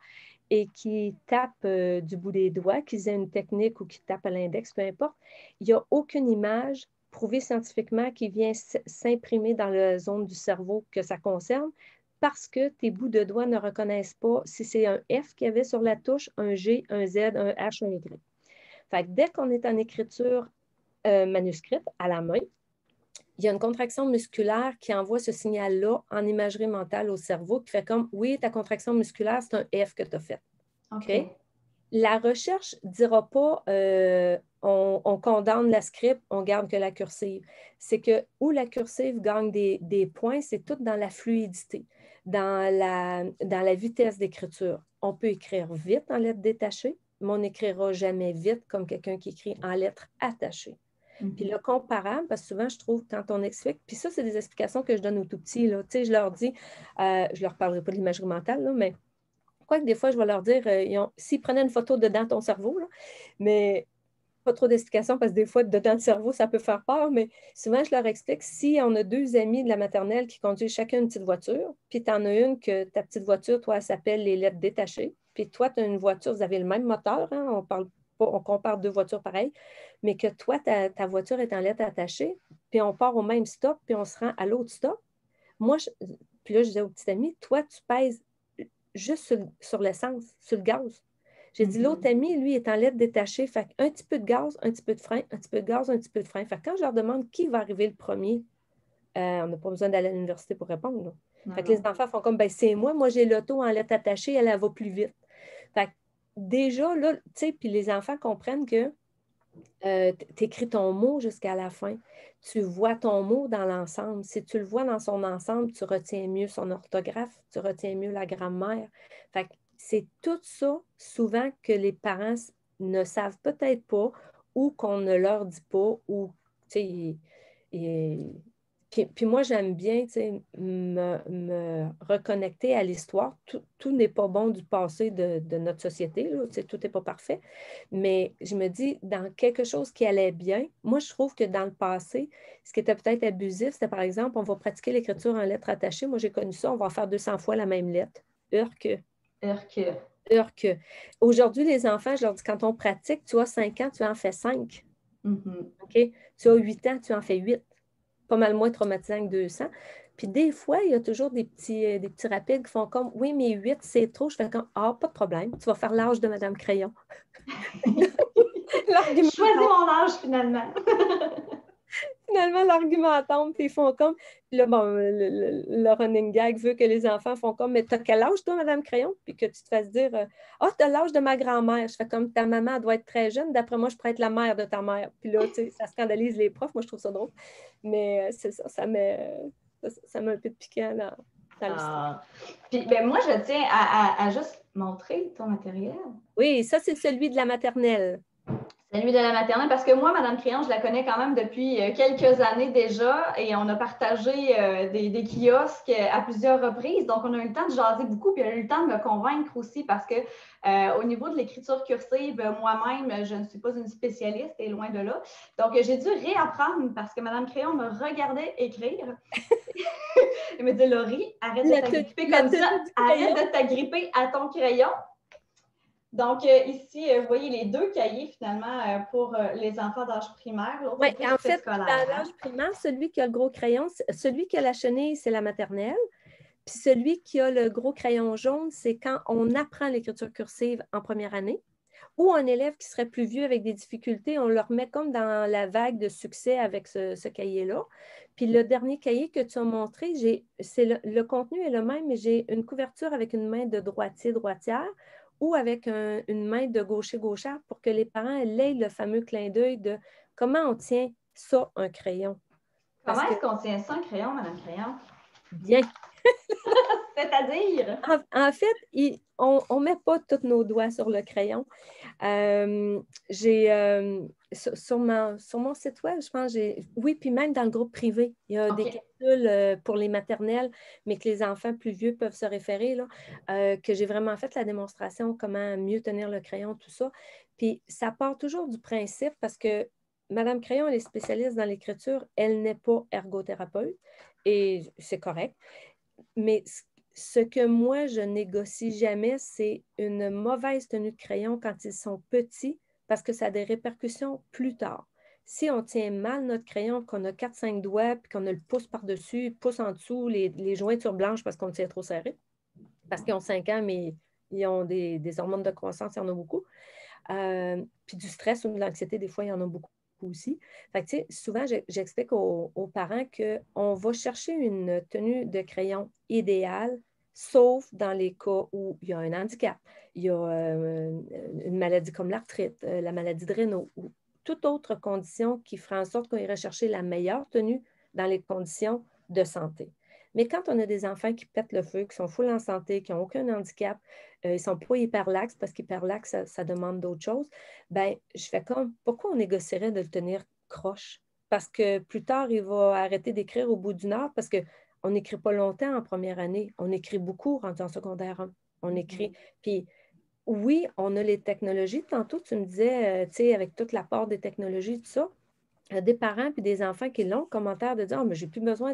et qui tapent du bout des doigts, qu'ils aient une technique ou qu'ils tapent à l'index, peu importe, il n'y a aucune image prouvée scientifiquement qui vient s'imprimer dans la zone du cerveau que ça concerne parce que tes bouts de doigts ne reconnaissent pas si c'est un F qu'il y avait sur la touche, un G, un Z, un H, un Y. Fait que dès qu'on est en écriture manuscrite à la main, il y a une contraction musculaire qui envoie ce signal-là en imagerie mentale au cerveau qui fait comme, oui, ta contraction musculaire, c'est un F que tu as fait. OK. La recherche ne dira pas on condamne la script, on garde que la cursive. C'est que où la cursive gagne des points, c'est tout dans la fluidité, dans la vitesse d'écriture. On peut écrire vite en lettres détachées, mais on n'écrira jamais vite comme quelqu'un qui écrit en lettres attachées. Puis le comparable, parce que souvent, je trouve, quand on explique, puis ça, c'est des explications que je donne aux tout-petits, là. Tu sais, je leur dis, je ne leur parlerai pas de l'imagerie mentale, là, mais quoique des fois, je vais leur dire, s'ils prenaient une photo dedans ton cerveau, là, mais pas trop d'explications parce que des fois, dedans le cerveau, ça peut faire peur, mais souvent, je leur explique, si on a deux amis de la maternelle qui conduisent chacun une petite voiture, puis tu en as une que ta petite voiture, toi, elle s'appelle les lettres détachées, puis toi, tu as une voiture, vous avez le même moteur, hein, on compare deux voitures pareilles, mais que toi, ta voiture est en lettres attachées, puis on part au même stop, puis on se rend à l'autre stop. Moi, puis là, je disais au petit ami, toi, tu pèses juste sur l'essence, sur le gaz. J'ai dit, l'autre ami, lui, est en lettres détachées. Fait un petit peu de gaz, un petit peu de frein, un petit peu de gaz, un petit peu de frein. Fait que quand je leur demande qui va arriver le premier, on n'a pas besoin d'aller à l'université pour répondre. Fait que les enfants font comme, ben c'est moi j'ai l'auto en lettres attachées, elle va plus vite. Fait que déjà, là, tu sais, puis les enfants comprennent que tu écris ton mot jusqu'à la fin. Tu vois ton mot dans l'ensemble. Si tu le vois dans son ensemble, tu retiens mieux son orthographe, tu retiens mieux la grammaire. Fait que c'est tout ça, souvent, que les parents ne savent peut-être pas ou qu'on ne leur dit pas ou, tu sais, puis moi, j'aime bien me reconnecter à l'histoire. Tout n'est pas bon du passé de notre société, là, tout n'est pas parfait. Mais je me dis, dans quelque chose qui allait bien, moi, je trouve que dans le passé, ce qui était peut-être abusif, c'était par exemple, on va pratiquer l'écriture en lettres attachées. Moi, j'ai connu ça, on va faire 200 fois la même lettre. Heure que. Heure que. Heure que. Aujourd'hui, les enfants, je leur dis, quand on pratique, tu as 5 ans, tu en fais 5. OK? Tu as 8 ans, tu en fais 8. Pas mal moins traumatisant que 200. Puis des fois, il y a toujours des petits rapides qui font comme, oui, mais 8, c'est trop. Je fais comme, ah, pas de problème, tu vas faire l'âge de Madame Crayon. Je choisis mon âge, finalement. Finalement, l'argument tombe, puis ils font comme. Puis là, bon, le running gag veut que les enfants font comme, mais t'as quel âge, toi, Madame Crayon? Puis que tu te fasses dire, ah, t'as l'âge de ma grand-mère. Je fais comme, ta maman doit être très jeune. D'après moi, je pourrais être la mère de ta mère. Puis là, tu sais, ça scandalise les profs. Moi, je trouve ça drôle. Mais c'est ça, ça met un peu de piquant dans l'histoire. Puis, ben, moi, je tiens à juste montrer ton matériel. Oui, ça, c'est celui de la maternelle. Celui de la maternelle, parce que moi, Mme Crayon, je la connais quand même depuis quelques années déjà et on a partagé des kiosques à plusieurs reprises. Donc, on a eu le temps de jaser beaucoup, puis on a eu le temps de me convaincre aussi parce que au niveau de l'écriture cursive, moi-même, je ne suis pas une spécialiste et loin de là. Donc, j'ai dû réapprendre parce que Mme Crayon me regardait écrire. Elle me dit, Laurie, arrête de t'agripper comme ça, arrête de t'agripper à ton crayon. Donc, ici, vous voyez les deux cahiers, finalement, pour les enfants d'âge primaire. Oui, en fait, dans l'âge primaire, celui qui a le gros crayon, celui qui a la chenille, c'est la maternelle. Puis celui qui a le gros crayon jaune, c'est quand on apprend l'écriture cursive en première année, ou un élève qui serait plus vieux avec des difficultés, on le remet comme dans la vague de succès avec ce cahier-là. Puis le dernier cahier que tu as montré, le contenu est le même, mais j'ai une couverture avec une main de droitier, droitière, ou avec une main de gaucher, gauchère, pour que les parents aient le fameux clin d'œil de comment on tient ça, un crayon. Comment est-ce qu'on tient ça, un crayon, Madame Crayon? Bien. C'est-à-dire? En fait, on ne met pas tous nos doigts sur le crayon. Sur mon site web, je pense, oui, puis même dans le groupe privé, il y a des capsules pour les maternelles, mais que les enfants plus vieux peuvent se référer, là, que j'ai vraiment fait la démonstration, comment mieux tenir le crayon, tout ça. Puis ça part toujours du principe parce que Madame Crayon, elle est spécialiste dans l'écriture, elle n'est pas ergothérapeute et c'est correct. Mais ce que moi, je négocie jamais, c'est une mauvaise tenue de crayon quand ils sont petits parce que ça a des répercussions plus tard. Si on tient mal notre crayon, qu'on a 4-5 doigts, puis qu'on a le pouce par-dessus, le pouce en dessous, les jointures blanches parce qu'on le tient trop serré, parce qu'ils ont 5 ans, mais ils ont des hormones de croissance, il y en a beaucoup. Puis du stress ou de l'anxiété, des fois, il y en a beaucoup aussi. Fait que, souvent, j'explique aux parents qu'on va chercher une tenue de crayon idéale, sauf dans les cas où il y a un handicap, il y a une maladie comme l'arthrite, la maladie de Raynaud, ou toute autre condition qui fera en sorte qu'on irait chercher la meilleure tenue dans les conditions de santé. Mais quand on a des enfants qui pètent le feu, qui sont full en santé, qui n'ont aucun handicap, ils ne sont pas hyperlaxes parce qu'hyperlaxe, ça demande d'autres choses, ben je fais comme, pourquoi on négocierait de le tenir croche? Parce que plus tard, il va arrêter d'écrire au bout d'une heure parce qu'on n'écrit pas longtemps en première année. On écrit beaucoup rendu en secondaire 1. On écrit. Puis oui, on a les technologies. Tantôt, tu me disais, tu sais, avec toute l'apport des technologies, tout ça, des parents et des enfants qui l'ont, commentaire de dire, oh, mais j'ai plus besoin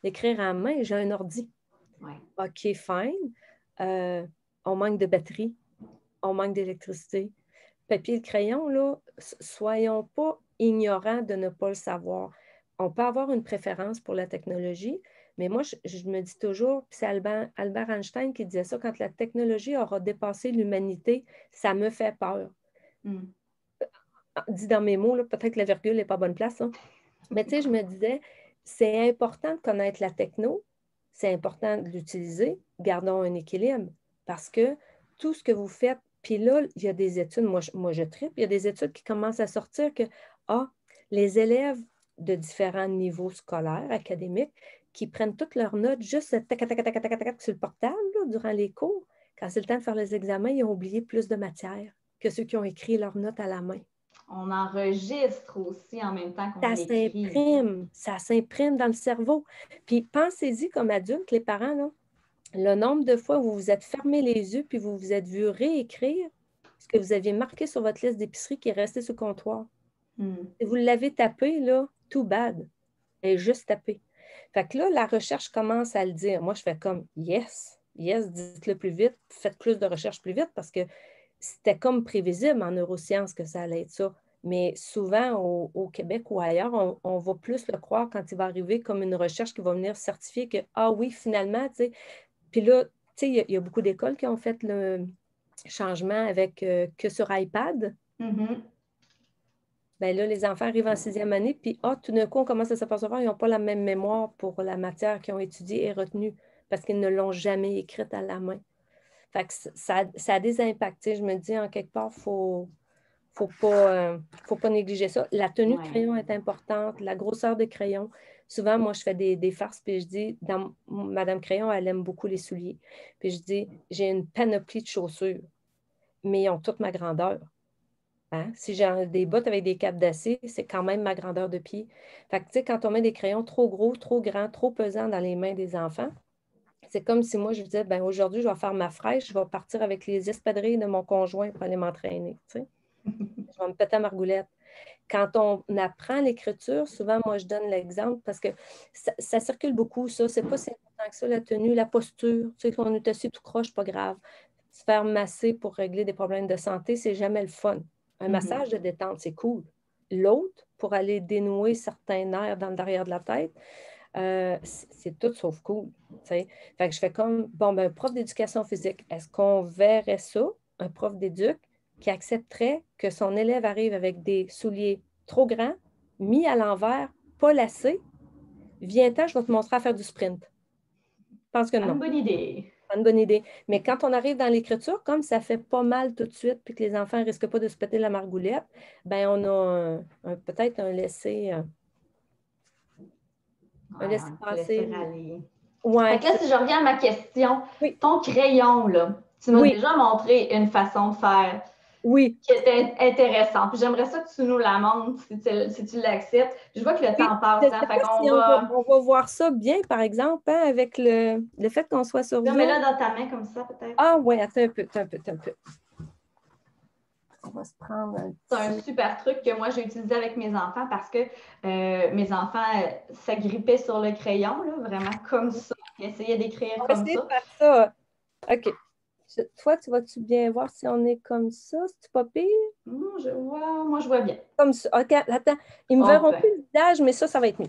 d'écrire en main, j'ai un ordi. Ouais. OK, fine. On manque de batterie, on manque d'électricité. Papier et crayon, là, soyons pas ignorants de ne pas le savoir. On peut avoir une préférence pour la technologie, mais moi, je me dis toujours, puis c'est Albert Einstein qui disait ça, quand la technologie aura dépassé l'humanité, ça me fait peur. Dit dans mes mots, peut-être que la virgule n'est pas à bonne place, hein. Mais tu sais, je me disais, c'est important de connaître la techno, c'est important de l'utiliser, gardons un équilibre, parce que tout ce que vous faites, puis là, il y a des études, moi je tripe, il y a des études qui commencent à sortir que, les élèves de différents niveaux scolaires, académiques, qui prennent toutes leurs notes juste tac, tac, tac, tac, tac, tac, sur le portable là, durant les cours, quand c'est le temps de faire les examens, ils ont oublié plus de matière que ceux qui ont écrit leurs notes à la main. On enregistre aussi en même temps qu'on l'écrit. Ça s'imprime dans le cerveau. Puis pensez-y comme adulte, les parents, là, le nombre de fois où vous vous êtes fermé les yeux puis vous vous êtes vu réécrire ce que vous aviez marqué sur votre liste d'épicerie qui est resté sur le comptoir. Si vous l'avez tapé, là, too bad. Elle est juste tapé. Fait que là, la recherche commence à le dire. Moi, je fais comme yes, dites-le plus vite, faites plus de recherches plus vite parce que c'était comme prévisible en neurosciences que ça allait être ça. Mais souvent, au Québec ou ailleurs, on va plus le croire quand il va arriver comme une recherche qui va venir certifier que, ah oui, finalement, tu sais. Puis là, tu sais, il y a beaucoup d'écoles qui ont fait le changement avec que sur iPad. Bien là, les enfants arrivent en 6e année, puis tout d'un coup, on commence à s'apercevoir qu'ils n'ont pas la même mémoire pour la matière qu'ils ont étudiée et retenue parce qu'ils ne l'ont jamais écrite à la main. Fait que ça a des impacts. Je me dis, en quelque part, il ne faut pas négliger ça. La tenue de crayon est importante, la grosseur des crayons. Souvent, moi, je fais des farces, puis je dis, Madame Crayon, elle aime beaucoup les souliers. Puis je dis, j'ai une panoplie de chaussures, mais ils ont toute ma grandeur. Hein? Si j'ai des bottes avec des capes d'acier, c'est quand même ma grandeur de pied. Fait que, tu sais, quand on met des crayons trop gros, trop grands, trop pesants dans les mains des enfants, c'est comme si moi, je disais, ben aujourd'hui, je vais faire ma fraîche, je vais partir avec les espadrilles de mon conjoint pour aller m'entraîner. Tu sais. Je vais me péter à margoulette. Quand on apprend l'écriture, souvent, moi, je donne l'exemple parce que ça circule beaucoup, ça. C'est pas si important que ça, la tenue, la posture. Tu sais, qu'on est assis tout croche, pas grave. Se faire masser pour régler des problèmes de santé, c'est jamais le fun. Un massage de détente, c'est cool. L'autre, pour aller dénouer certains nerfs dans le derrière de la tête, c'est tout sauf cool. T'sais. Fait que je fais comme, bon, ben, prof d'éducation physique, est-ce qu'on verrait ça, un prof d'éduc, qui accepterait que son élève arrive avec des souliers trop grands, mis à l'envers, pas lacés? Viens-t'en, je vais te montrer à faire du sprint. Je pense que Pas une non. bonne idée. Pas une bonne idée. Mais quand on arrive dans l'écriture, comme ça fait pas mal tout de suite, puis que les enfants ne risquent pas de se péter la margoulette, ben on a peut-être un laisser, un Ouais, on te laisser laisser-passer. aller. Fait Ouais, que là, si je reviens à ma question, oui, ton crayon, là, tu m'as oui, déjà montré une façon de faire oui, qui était intéressante. Puis j'aimerais ça que tu nous la montres si tu l'acceptes. Je vois que le oui. temps Je passe, ne hein, sais fait pas qu'on si va. on va voir ça bien, par exemple, hein, avec le fait qu'on soit sur Là, mais Zoom. là, dans ta main, comme ça, peut-être. Ah oui, attends un peu, attends un peu, attends un peu. On va se prendre un C'est un petit... super truc que moi, j'ai utilisé avec mes enfants parce que mes enfants s'agrippaient sur le crayon, là, vraiment comme ça. Ils essayaient d'écrire On va comme essayer de ça. faire ça. OK. Toi, tu vas-tu bien voir si on est comme ça? C'est pas pire? Moi, je vois bien. Comme ça. OK, attends. Ils me Oh, verront ben. plus le visage, mais ça va être mieux.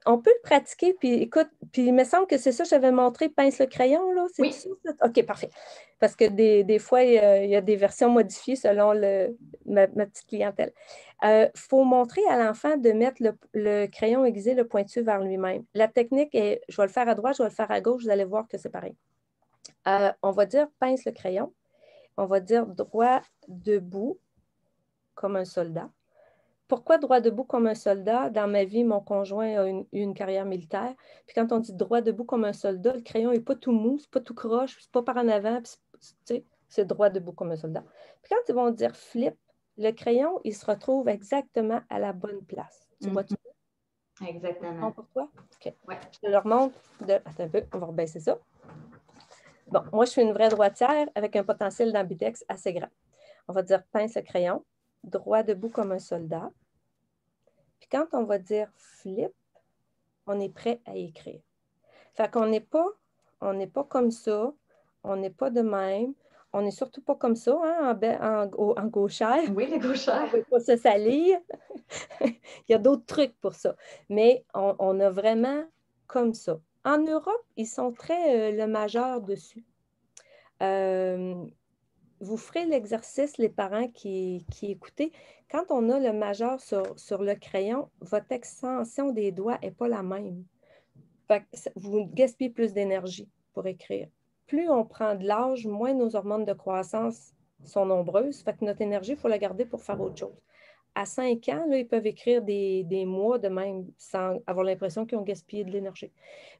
On peut le pratiquer, puis écoute, puis il me semble que c'est ça, je t'avais montré, pince le crayon, là. C'est Oui, ça? OK, parfait. Parce que des fois, il y a des versions modifiées selon ma petite clientèle. Il faut montrer à l'enfant de mettre le crayon aiguisé, le pointu vers lui-même. La technique est, je vais le faire à droite, je vais le faire à gauche, vous allez voir que c'est pareil. On va dire pince le crayon. On va dire droit debout comme un soldat. Pourquoi droit debout comme un soldat? Dans ma vie, mon conjoint a eu une carrière militaire. Puis quand on dit droit debout comme un soldat, le crayon n'est pas tout mou, c'est pas tout croche, c'est pas par en avant, c'est droit debout comme un soldat. Puis quand ils vont dire flip, le crayon, il se retrouve exactement à la bonne place. Tu vois-tu? C'est exactement. bon pour toi? OK. Ouais. Je te le remonte de... Attends un peu, on va rebaisser ça. Bon, moi, je suis une vraie droitière avec un potentiel d'ambidex assez grand. On va dire pince le crayon, droit debout comme un soldat. Puis quand on va dire flip, on est prêt à écrire. Fait qu'on on n'est pas comme ça, on n'est pas de même, on n'est surtout pas comme ça, hein, en gauchère. Oui, les On gauchères. ne veut pas se salir. Il y a d'autres trucs pour ça. Mais on a vraiment comme ça. En Europe, ils sont très le majeur dessus. Euh, vous ferez l'exercice, les parents qui écoutez. Quand on a le majeur sur le crayon, votre extension des doigts n'est pas la même. Fait que vous gaspillez plus d'énergie pour écrire. Plus on prend de l'âge, moins nos hormones de croissance sont nombreuses. Fait que notre énergie, il faut la garder pour faire autre chose. À 5 ans, là, ils peuvent écrire des mois de même sans avoir l'impression qu'ils ont gaspillé de l'énergie.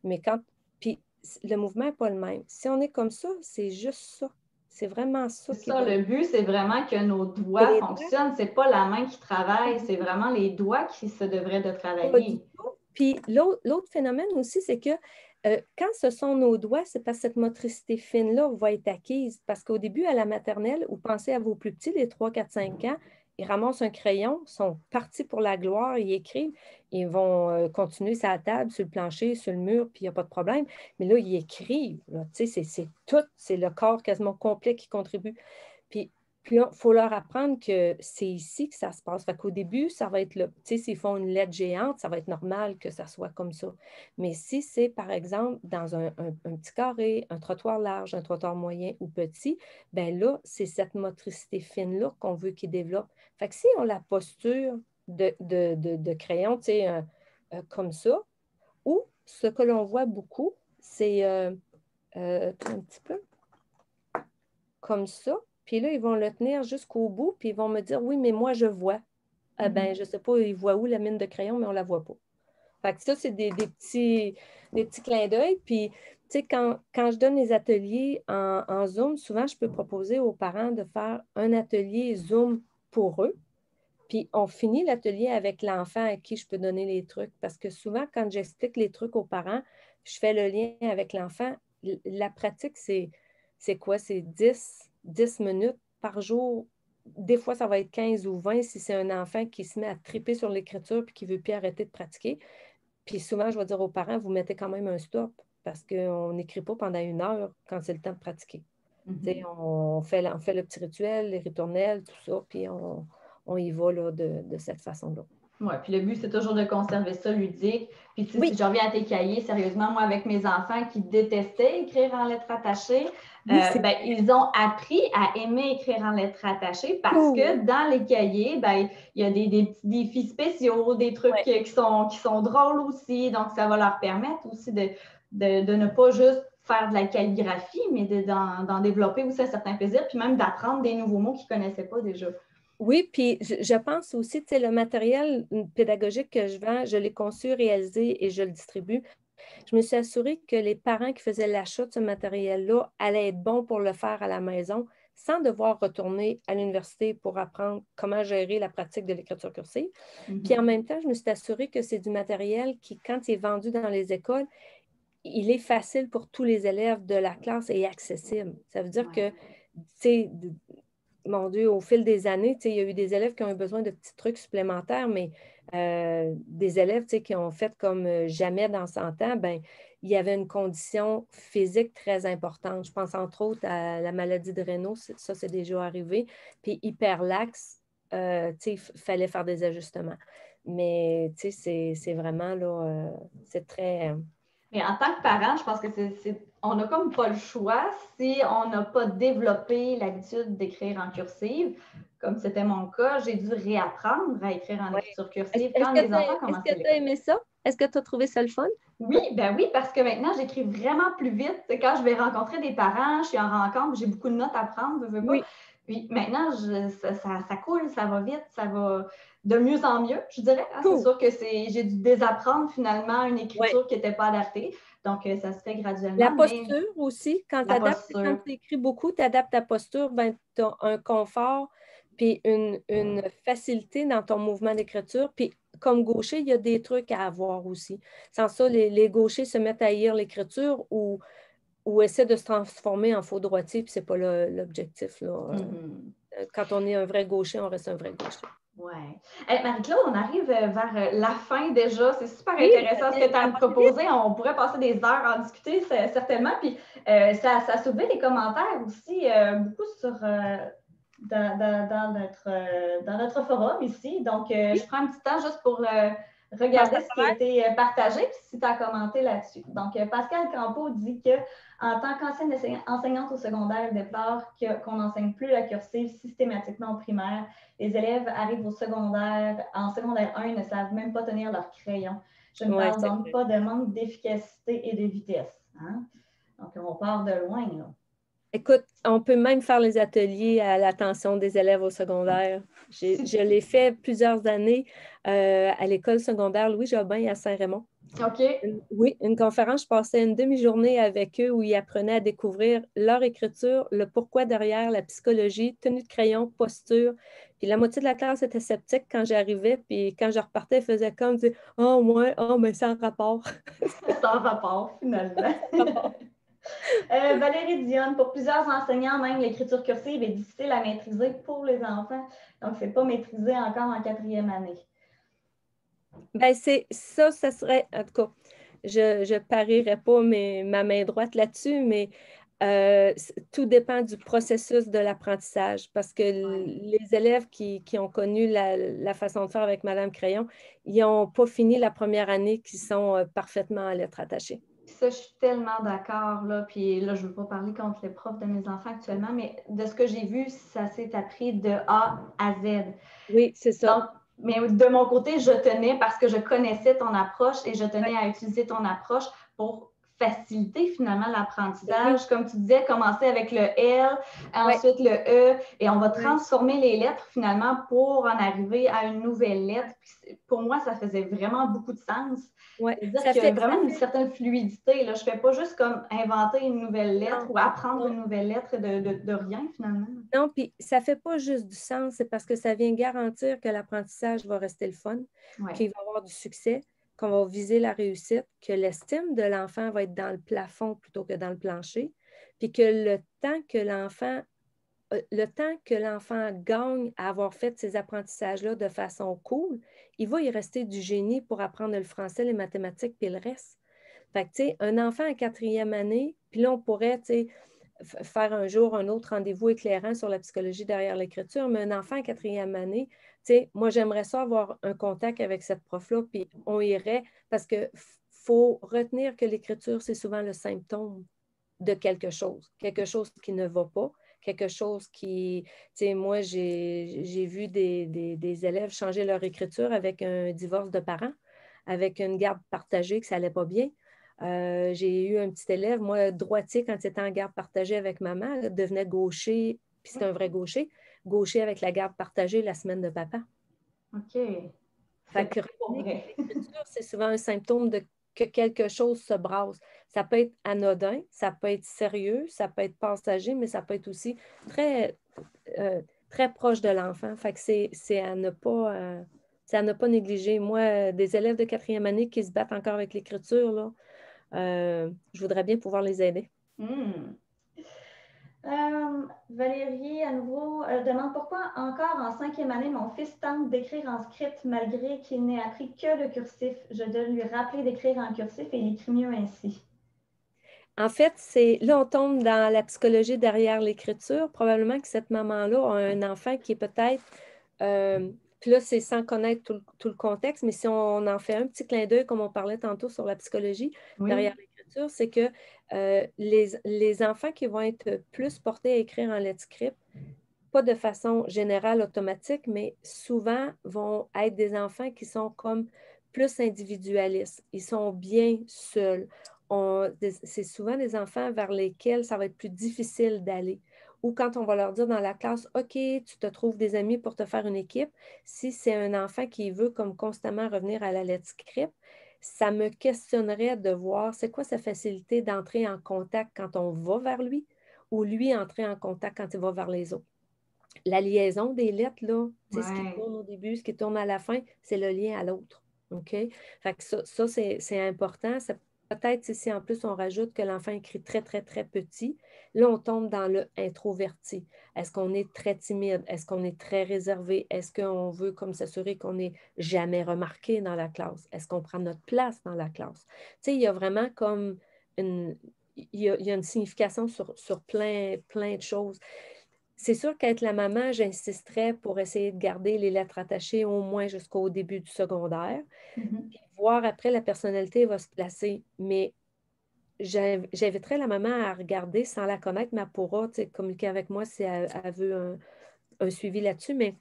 Mais quand. Puis le mouvement n'est pas le même. Si on est comme ça, c'est juste ça. C'est vraiment ça C'est qui ça, va. le but, c'est vraiment que nos C'est doigts les doigts, fonctionnent. C'est pas la main qui travaille, c'est vraiment les doigts qui se devraient de pas du travailler. tout. Puis l'autre phénomène aussi, c'est que quand ce sont nos doigts, c'est parce que cette motricité fine-là va être acquise. Parce qu'au début, à la maternelle, ou pensez à vos plus petits, les 3, 4, 5 ans, ils ramassent un crayon, sont partis pour la gloire, ils écrivent, ils vont continuer sur la table, sur le plancher, sur le mur, puis il n'y a pas de problème. Mais là, ils écrivent. Là, c'est tout, c'est le corps quasiment complet qui contribue. Puis il faut leur apprendre que c'est ici que ça se passe. Fait qu'au début, ça va être là. Tu sais, s'ils font une lettre géante, ça va être normal que ça soit comme ça. Mais si c'est, par exemple, dans un petit carré, un trottoir large, un trottoir moyen ou petit, bien là, c'est cette motricité fine-là qu'on veut qu'ils développent. Fait que si on la posture de crayon, tu sais, comme ça, ou ce que l'on voit beaucoup, c'est un petit peu comme ça. Puis là, ils vont le tenir jusqu'au bout, puis ils vont me dire, oui, mais moi, je vois. Ah ben, je ne sais pas, ils voient où la mine de crayon, mais on ne la voit pas. Fait que ça, c'est des petits clins d'œil. Puis, tu sais, quand je donne les ateliers en Zoom, souvent, je peux proposer aux parents de faire un atelier Zoom pour eux. Puis, on finit l'atelier avec l'enfant à qui je peux donner les trucs. Parce que souvent, quand j'explique les trucs aux parents, je fais le lien avec l'enfant. La pratique, c'est quoi? C'est 10 minutes par jour. Des fois, ça va être 15 ou 20 si c'est un enfant qui se met à triper sur l'écriture et qui ne veut plus arrêter de pratiquer. Puis souvent, je vais dire aux parents, vous mettez quand même un stop parce qu'on n'écrit pas pendant 1 heure quand c'est le temps de pratiquer. On fait le petit rituel, les ritournelles, tout ça, puis on y va là, de cette façon-là. Oui, puis le but, c'est toujours de conserver ça ludique. Puis, tu sais, Oui, si je reviens à tes cahiers, sérieusement, moi, avec mes enfants qui détestaient écrire en lettres attachées, oui, c'est ben, ils ont appris à aimer écrire en lettres attachées parce cool. que dans les cahiers, ben, il y a des petits défis spéciaux, des trucs Ouais. qui sont drôles aussi. Donc, ça va leur permettre aussi de ne pas juste faire de la calligraphie, mais d'en développer aussi un certain plaisir, puis même d'apprendre des nouveaux mots qu'ils ne connaissaient pas déjà. Oui, puis je pense aussi, tu sais, le matériel pédagogique que je vends, je l'ai conçu, réalisé et je le distribue. Je me suis assurée que les parents qui faisaient l'achat de ce matériel-là allaient être bons pour le faire à la maison sans devoir retourner à l'université pour apprendre comment gérer la pratique de l'écriture cursive. Puis en Mhm. même temps, je me suis assurée que c'est du matériel qui, quand il est vendu dans les écoles, il est facile pour tous les élèves de la classe et accessible. Ça veut dire Ouais. que, tu sais, mon Dieu, au fil des années, il y a eu des élèves qui ont eu besoin de petits trucs supplémentaires, mais des élèves qui ont fait comme jamais dans 100 ans, ben, il y avait une condition physique très importante. Je pense entre autres à la maladie de Raynaud, ça c'est déjà arrivé. Puis hyperlaxe, il fallait faire des ajustements. Mais c'est vraiment là, c'est très... Mais en tant que parent, je pense que on n'a comme pas le choix si on n'a pas développé l'habitude d'écrire en cursive. Comme c'était mon cas, j'ai dû réapprendre à écrire en Ouais. écriture Est-ce cursive est-ce quand que mes tu enfants est-ce commençaient que tu as l'école. aimé ça? Est-ce que tu as trouvé ça le fun? Oui, ben oui, parce que maintenant, j'écris vraiment plus vite. C'est quand je vais rencontrer des parents, je suis en rencontre, j'ai beaucoup de notes à prendre, veux pas. Oui. Puis maintenant, ça coule, ça va vite, ça va de mieux en mieux, je dirais. Hein. C'est Cool. sûr que j'ai dû désapprendre finalement une Ouais. écriture qui n'était pas adaptée. Donc, ça se fait La graduellement, mais posture aussi, quand tu la adaptes, quand posture. tu écris beaucoup, tu adaptes ta posture, ben, tu as un confort puis une facilité dans ton mouvement d'écriture. Puis comme gaucher, il y a des trucs à avoir aussi. Sans ça, les gauchers se mettent à haïr l'écriture ou essaient de se transformer en faux droitier, puis c'est pas l'objectif, là. Mhm. Quand on est un vrai gaucher, on reste un vrai gaucher. Ouais. Hey, Marie-Claude, on arrive vers la fin déjà. C'est super Oui, intéressant ce que tu as ça à a me passé vite. proposer. On pourrait passer des heures à en discuter, certainement. Puis ça a soulevé des commentaires aussi, beaucoup sur dans notre forum ici. Donc, Oui, je prends un petit temps juste pour passe regarder à ce qui a travers. été partagé, puis si tu as commenté là-dessus. Donc, Pascal Campeau dit que en tant qu'ancienne enseignante au secondaire, elle déplore qu'on n'enseigne plus la cursive systématiquement au primaire. Les élèves arrivent au secondaire, en secondaire 1, ils ne savent même pas tenir leur crayon. Je ne Oui, parle c'est donc vrai. pas de manque d'efficacité et de vitesse. Hein? Donc, on part de loin, là. Écoute, on peut même faire les ateliers à l'attention des élèves au secondaire. Je l'ai fait plusieurs années à l'école secondaire Louis Jobin à Saint-Raymond. OK. Oui, une conférence, je passais une demi-journée avec eux où ils apprenaient à découvrir leur écriture, le pourquoi derrière, la psychologie, tenue de crayon, posture. Puis la moitié de la classe était sceptique quand j'arrivais, puis quand je repartais, ils faisaient comme dire oh, ouais, oh, mais sans rapport. Sans rapport, finalement. Valérie Dionne, pour plusieurs enseignants, même l'écriture cursive est difficile à maîtriser pour les enfants. Donc, ce n'est pas maîtrisé encore en quatrième année. Ben, c'est ça, ça serait, en tout cas, je ne parierais pas ma main droite là-dessus, mais tout dépend du processus de l'apprentissage parce que Ouais. les élèves qui ont connu la façon de faire avec Madame Crayon, ils n'ont pas fini la première année qui sont parfaitement à lettres attachées. Ça, je suis tellement d'accord, là. Puis là, je ne veux pas parler contre les profs de mes enfants actuellement, mais de ce que j'ai vu, ça s'est appris de A à Z. Oui, c'est ça. Donc, mais de mon côté, je tenais parce que je connaissais ton approche et je tenais à utiliser ton approche pour faciliter finalement Oui, l'apprentissage. Comme tu disais, commencer avec le L, oui, ensuite le E, et on va oui. transformer les lettres finalement pour en arriver à une nouvelle lettre. Puis pour moi, ça faisait vraiment beaucoup de sens. Ouais. C'est-à-dire Ça qu'il y a fait, ça vraiment une fait, certaine fluidité. Là. Je ne fais pas juste comme inventer une nouvelle lettre non, ou apprendre non. une nouvelle lettre de rien finalement. Non, puis ça fait pas juste du sens, c'est parce que ça vient garantir que l'apprentissage va rester le fun, Ouais. qu'il va avoir du succès, qu'on va viser la réussite, que l'estime de l'enfant va être dans le plafond plutôt que dans le plancher, puis que le temps que l'enfant gagne à avoir fait ces apprentissages-là de façon cool, il va y rester du génie pour apprendre le français, les mathématiques, puis le reste. Fait que, tu sais, un enfant en quatrième année, puis là, on pourrait, tu sais, faire un jour un autre rendez-vous éclairant sur la psychologie derrière l'écriture, mais un enfant en quatrième année sais, moi, j'aimerais ça avoir un contact avec cette prof-là, puis on irait, parce que faut retenir que l'écriture, c'est souvent le symptôme de quelque chose qui ne va pas, quelque chose qui, tu sais, moi, j'ai vu des élèves changer leur écriture avec un divorce de parents, avec une garde partagée que ça n'allait pas bien. J'ai eu un petit élève, moi, droitier, quand il était en garde partagée avec maman, devenait gaucher, puis c'est un vrai gaucher avec la garde partagée la semaine de papa. OK. Fait C'est que pour retenez vrai. que l'écriture, c'est souvent un symptôme de que quelque chose se brasse. Ça peut être anodin, ça peut être sérieux, ça peut être passager, mais ça peut être aussi très, très proche de l'enfant. Fait que c'est à ne pas négliger. Moi, des élèves de quatrième année qui se battent encore avec l'écriture, là, je voudrais bien pouvoir les aider. Hmm. Valérie, à nouveau, demande pourquoi encore en cinquième année, mon fils tente d'écrire en script malgré qu'il n'ait appris que le cursif. Je dois lui rappeler d'écrire en cursif et il écrit mieux ainsi. En fait, là, on tombe dans la psychologie derrière l'écriture. Probablement que cette maman-là a un enfant qui est peut-être, puis là, c'est sans connaître tout le contexte, mais si on en fait un petit clin d'œil, comme on parlait tantôt sur la psychologie Oui. derrière l'écriture, c'est que les enfants qui vont être plus portés à écrire en lettres script, pas de façon générale, automatique, mais souvent vont être des enfants qui sont comme plus individualistes. Ils sont bien seuls. C'est souvent des enfants vers lesquels ça va être plus difficile d'aller. Ou quand on va leur dire dans la classe, OK, tu te trouves des amis pour te faire une équipe, si c'est un enfant qui veut comme constamment revenir à la lettre script, ça me questionnerait de voir c'est quoi sa facilité d'entrer en contact quand on va vers lui ou lui entrer en contact quand il va vers les autres. La liaison des lettres, là, ce qui Ouais. tourne au début, ce qui tourne à la fin, c'est le lien à l'autre. OK? Fait que ça c'est important. Peut-être si en plus on rajoute que l'enfant écrit très, très, très petit, là, on tombe dans le introverti. Est-ce qu'on est très timide? Est-ce qu'on est très réservé? Est-ce qu'on veut comme s'assurer qu'on n'est jamais remarqué dans la classe? Est-ce qu'on prend notre place dans la classe? Tu sais, il y a vraiment comme une, il y a une signification sur plein de choses. C'est sûr qu'être la maman, j'insisterais pour essayer de garder les lettres attachées au moins jusqu'au début du secondaire. Mhm. Voir après, la personnalité va se placer. Mais j'inviterais la maman à regarder sans la connaître, mais elle pourra communiquer avec moi si elle veut un suivi là-dessus. Mais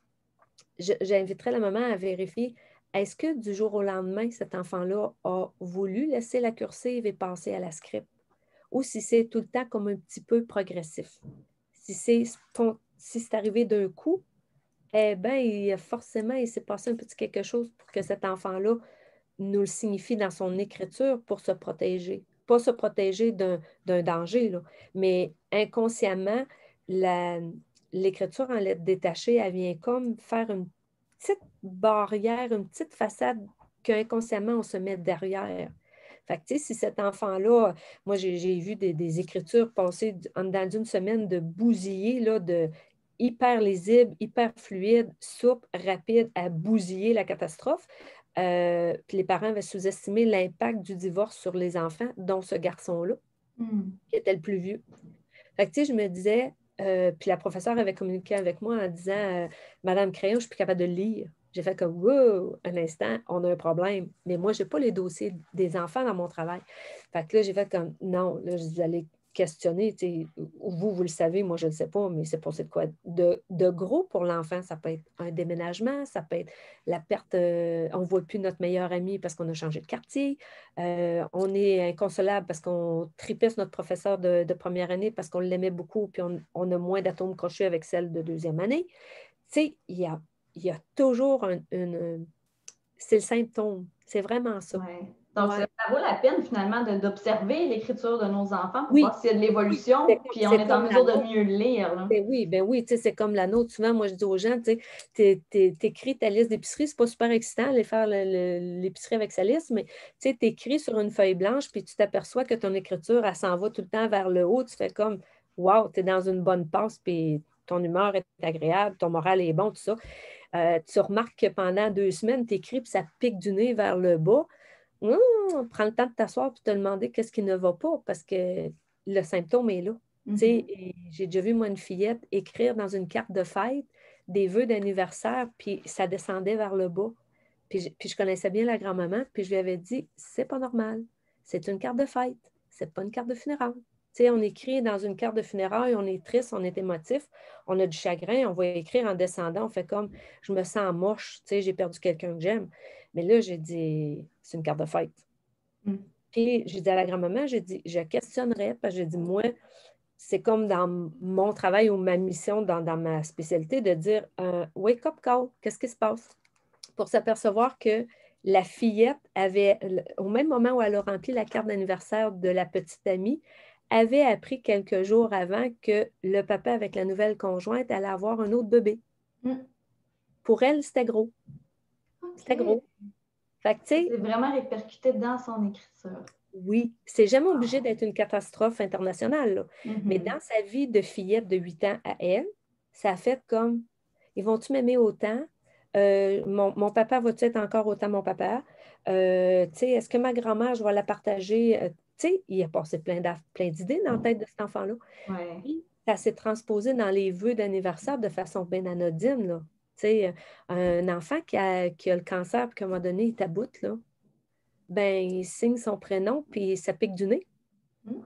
j'inviterais la maman à vérifier est-ce que du jour au lendemain, cet enfant-là a voulu laisser la cursive et passer à la script? Ou si c'est tout le temps comme un petit peu progressif. Si c'est arrivé d'un coup, eh bien, forcément, il s'est passé un petit quelque chose pour que cet enfant-là nous le signifie dans son écriture pour se protéger. Pas se protéger d'un danger, là, mais inconsciemment, l'écriture en lettres détachées, elle vient comme faire une petite barrière, une petite façade qu'inconsciemment, on se met derrière. Fait que, tu sais, si cet enfant-là, moi, j'ai vu des écritures passer dans une semaine de bousiller, là, de hyper lisible, hyper fluide, souple, rapide, à bousiller la catastrophe. Puis les parents avaient sous-estimé l'impact du divorce sur les enfants, dont ce garçon-là, Hmm. qui était le plus vieux. Fait que, tu sais, je me disais, puis la professeure avait communiqué avec moi en disant, Madame Crayon, je ne suis plus capable de le lire. J'ai fait comme, wow, un instant, on a un problème. Mais moi, je n'ai pas les dossiers des enfants dans mon travail. Fait que là, j'ai fait comme, non, là, vous allez questionner, tu sais, vous le savez, moi, je ne le sais pas, mais c'est pour c'est quoi de gros pour l'enfant. Ça peut être un déménagement, ça peut être la perte, on ne voit plus notre meilleur ami parce qu'on a changé de quartier. On est inconsolable parce qu'on tripait sur notre professeur de première année parce qu'on l'aimait beaucoup, puis on a moins d'atomes crochus avec celle de deuxième année. Tu sais, il y a toujours c'est le symptôme. C'est vraiment ça. Ouais. Donc, ça Ouais. vaut la peine finalement d'observer l'écriture de nos enfants pour Oui, voir s'il y a de oui, l'évolution, puis on c'est est en comme la mesure de nôtre. mieux le lire, là. Ben oui, tu sais, c'est comme la nôtre. Souvent, moi, je dis aux gens, tu sais, t'écris ta liste d'épicerie, c'est pas super excitant aller faire l'épicerie avec sa liste, mais tu sais, t'écris sur une feuille blanche, puis tu t'aperçois que ton écriture, elle s'en va tout le temps vers le haut. Tu fais comme, wow, t'es dans une bonne passe, puis ton humeur est agréable, ton moral est bon, tout ça. Tu remarques que pendant 2 semaines, t'écris, puis ça pique du nez vers le bas. Prends le temps de t'asseoir et te demander qu'est-ce qui ne va pas parce que le symptôme est là. Tu sais, Mhm. j'ai déjà vu, moi, une fillette écrire dans une carte de fête des vœux d'anniversaire, puis ça descendait vers le bas. Puis je connaissais bien la grand-maman, puis je lui avais dit, c'est pas normal, c'est une carte de fête, c'est pas une carte de funérailles. Tu sais, on écrit dans une carte de funérailles, on est triste, on est émotif, on a du chagrin, on va écrire en descendant, on fait comme, je me sens moche, tu sais, j'ai perdu quelqu'un que j'aime. Mais là, j'ai dit, c'est une carte de fête. Mm. Puis j'ai dit à la grand-maman, j'ai dit, je questionnerais, parce que j'ai dit, moi, c'est comme dans mon travail ou ma mission, dans ma spécialité, de dire, wake-up call, qu'est-ce qui se passe? Pour s'apercevoir que la fillette avait, au même moment où elle a rempli la carte d'anniversaire de la petite amie, avait appris quelques jours avant que le papa avec la nouvelle conjointe allait avoir un autre bébé. Mm. Pour elle, c'était gros. C'était OK. gros. Fait que, tu sais, C'est vraiment répercuté dans son écriture. oui, c'est jamais obligé d'être une catastrophe internationale, là. Mais Mhm. dans sa vie de fillette de 8 ans à elle, ça a fait comme, ils vont-tu m'aimer autant? Mon papa va-tu être encore autant mon papa? Tu sais, est-ce que ma grand-mère, je vais la partager? Tu sais, il a passé plein d'idées dans la tête de cet enfant-là. Ouais. Puis, ça s'est transposé dans les vœux d'anniversaire de façon bien anodine, là. Tu sais, un enfant qui a le cancer, puis qu'à un moment donné, il taboute, là, ben, il signe son prénom, puis ça pique du nez. Mm.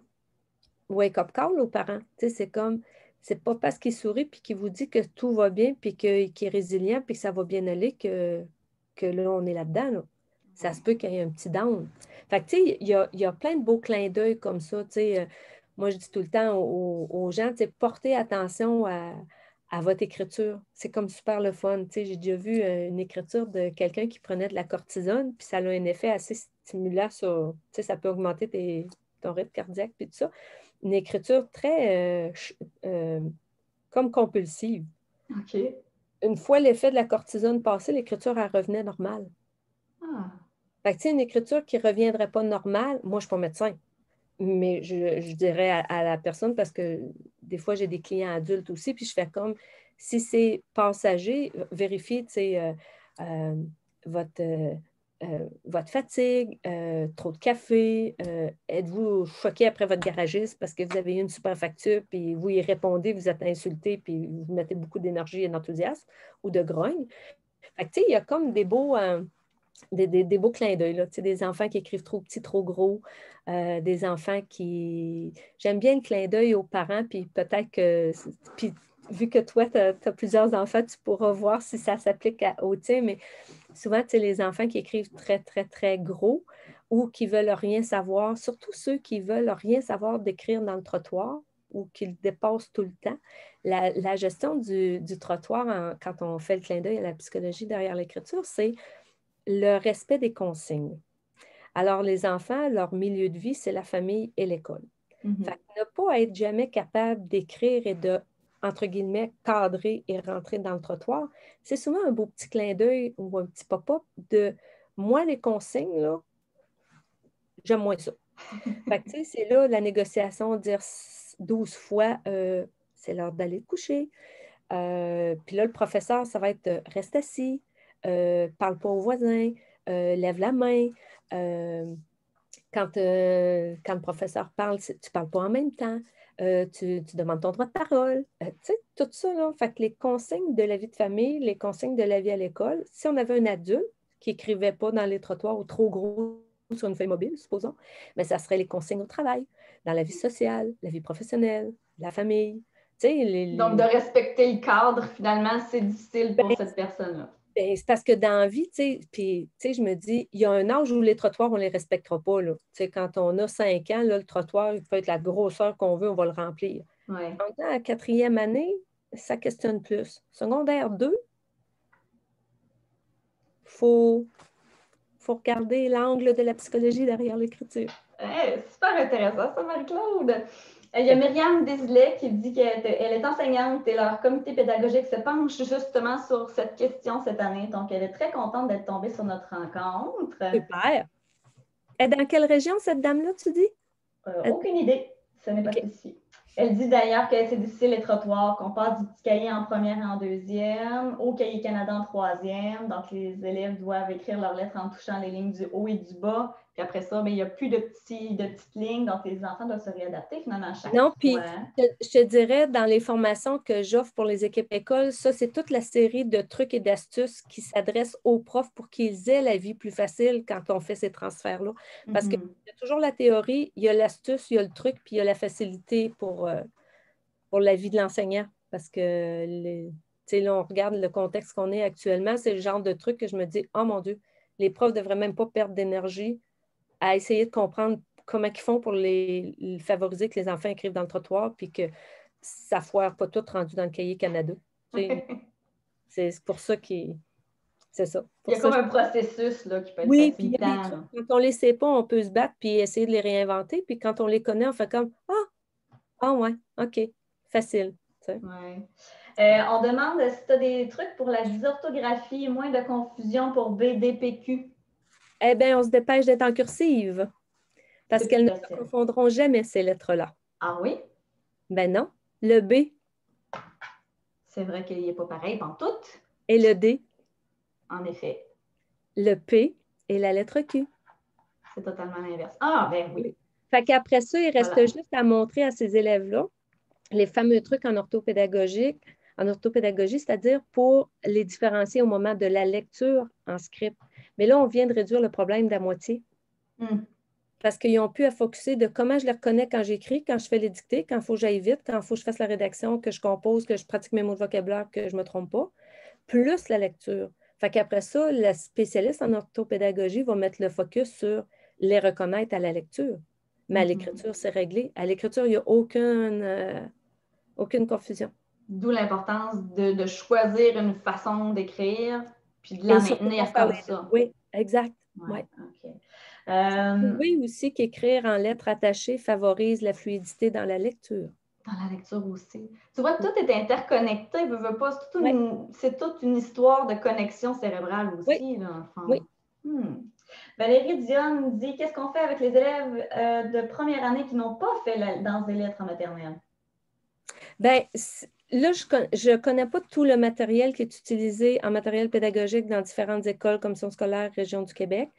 Wake-up call aux parents. Tu sais, c'est comme, c'est pas parce qu'il sourit puis qu'il vous dit que tout va bien, puis qu'il est résilient, puis que ça va bien aller que là, on est là-dedans, là. Ça se peut qu'il y ait un petit down. Fait que, tu sais, il y a plein de beaux clins d'œil comme ça. Tu sais, moi, je dis tout le temps aux gens, tu sais, portez attention à votre écriture. C'est comme super le fun. Tu sais, j'ai déjà vu une écriture de quelqu'un qui prenait de la cortisone, puis ça a un effet assez stimulant sur, tu sais, ça peut augmenter ton rythme cardiaque, puis tout ça. Une écriture très comme compulsive. OK. Une fois l'effet de la cortisone passé, l'écriture, elle revenait normale. Ah. Fait que, tu sais, une écriture qui ne reviendrait pas normale, moi, je ne suis pas médecin, mais je dirais à la personne, parce que des fois, j'ai des clients adultes aussi, puis je fais comme, si c'est passager, vérifiez, tu sais, euh, votre, votre fatigue, trop de café, êtes-vous choqué après votre garagiste parce que vous avez eu une super facture, puis vous y répondez, vous êtes insulté, puis vous mettez beaucoup d'énergie et d'enthousiasme ou de grogne. Fait que, tu sais, il y a comme des beaux clins d'œil, là. Tu sais, des enfants qui écrivent trop petit, trop gros, des enfants qui... J'aime bien le clin d'œil aux parents, puis peut-être que... Puis vu que toi, tu as plusieurs enfants, tu pourras voir si ça s'applique au tien, mais souvent, tu sais, les enfants qui écrivent très, très, très gros ou qui veulent rien savoir, surtout ceux qui veulent rien savoir d'écrire dans le trottoir ou qui le dépassent tout le temps. La gestion du trottoir, quand on fait le clin d'œil à la psychologie derrière l'écriture, c'est le respect des consignes. Alors, les enfants, leur milieu de vie, c'est la famille et l'école. Mhm. Fait que ne pas être jamais capable d'écrire et de, entre guillemets, cadrer et rentrer dans le trottoir, c'est souvent un beau petit clin d'œil ou un petit pop-up de moi, les consignes, là, j'aime moins ça. Fait que, tu sais, c'est là la négociation, dire 12 fois, c'est l'heure d'aller te coucher. Puis là, le professeur, ça va être reste assis, parle pas aux voisins, lève la main. Euh, quand le professeur parle, tu ne parles pas en même temps. Tu demandes ton droit de parole. Tu sais, tout ça, là. Fait que les consignes de la vie de famille, les consignes de la vie à l'école, si on avait un adulte qui n'écrivait pas dans les trottoirs ou trop gros sur une feuille mobile, supposons, mais ça serait les consignes au travail, dans la vie sociale, la vie professionnelle, la famille. Tu sais, Donc, de respecter le cadre, finalement, c'est difficile pour cette personne-là. ben, c'est parce que dans la vie, tu sais, puis, tu sais, je me dis, il y a un âge où les trottoirs, on ne les respectera pas, là. Tu sais, quand on a 5 ans, là, le trottoir, il peut être la grosseur qu'on veut, on va le remplir. Ouais. En la quatrième année, ça questionne plus. Secondaire 2, faut regarder l'angle de la psychologie derrière l'écriture. Hey, super intéressant, ça, Marie-Claude. Il y a Myriam Desilets qui dit qu'elle est enseignante et leur comité pédagogique se penche justement sur cette question cette année. Donc, elle est très contente d'être tombée sur notre rencontre. Super. Et dans quelle région, cette dame-là, tu dis? Aucune idée, ce n'est pas OK. spécifié. Elle dit d'ailleurs que c'est difficile les trottoirs, qu'on passe du petit cahier en première et en deuxième, au cahier Canada en troisième. Donc, les élèves doivent écrire leurs lettres en touchant les lignes du haut et du bas, Puis après ça, mais il n'y a plus de petites lignes, donc les enfants doivent se réadapter finalement à chaque Non, puis fois. je te dirais, dans les formations que j'offre pour les équipes écoles, ça, c'est toute la série de trucs et d'astuces qui s'adressent aux profs pour qu'ils aient la vie plus facile quand on fait ces transferts-là. Parce qu'il y a toujours la théorie, il y a l'astuce, il y a le truc, puis il y a la facilité pour la vie de l'enseignant. Parce que, tu sais, là, on regarde le contexte qu'on est actuellement, c'est le genre de truc que je me dis, oh mon Dieu, les profs ne devraient même pas perdre d'énergie à essayer de comprendre comment ils font pour favoriser que les enfants écrivent dans le trottoir puis que ça ne foire pas tout rendu dans le cahier Canada. C'est pour ça que c'est ça. Il y a comme un processus là, qui peut être Oui, puis il y a des facilitant. trucs, quand on ne les sait pas, on peut se battre puis essayer de les réinventer. Puis quand on les connaît, on fait comme ah ouais, OK, facile. Ouais. On demande si tu as des trucs pour la dysorthographie, moins de confusion pour BDPQ. Eh bien, on se dépêche d'être en cursive parce Depuis qu'elles ne se facile. confondront jamais, ces lettres-là. Ah oui? Ben non. Le B C'est vrai qu'il n'est pas pareil pantoute. et le D. En effet. Le P et la lettre Q. C'est totalement l'inverse. Ah, ben oui. Fait qu'après ça, il reste Voilà. juste à montrer à ces élèves-là les fameux trucs en orthopédagogie, c'est-à-dire pour les différencier au moment de la lecture en script. Mais là, on vient de réduire le problème de la moitié. Parce qu'ils ont pu à focuser de comment je les reconnais quand j'écris, quand je fais les dictées, quand il faut que j'aille vite, quand il faut que je fasse la rédaction, que je compose, que je pratique mes mots de vocabulaire, que je ne me trompe pas, plus la lecture. Fait qu'après ça, la spécialiste en orthopédagogie va mettre le focus sur les reconnaître à la lecture. Mais à l'écriture, c'est réglé. À l'écriture, il n'y a aucune confusion. D'où l'importance de choisir une façon d'écrire puis de la Et surtout pas maintenir faire comme les deux. ça. Oui, exact. Ouais, Ouais. OK. Oui, aussi qu'écrire en lettres attachées favorise la fluidité dans la lecture. Dans la lecture aussi. Tu vois, tout est interconnecté. Pas, c'est toute une histoire de connexion cérébrale Oui, aussi, là, enfin. oui. Valérie Dionne dit qu'est-ce qu'on fait avec les élèves de première année qui n'ont pas fait la danse des lettres en maternelle? Bien, là, je ne connais pas tout le matériel qui est utilisé en matériel pédagogique dans différentes écoles, commissions scolaires, région du Québec.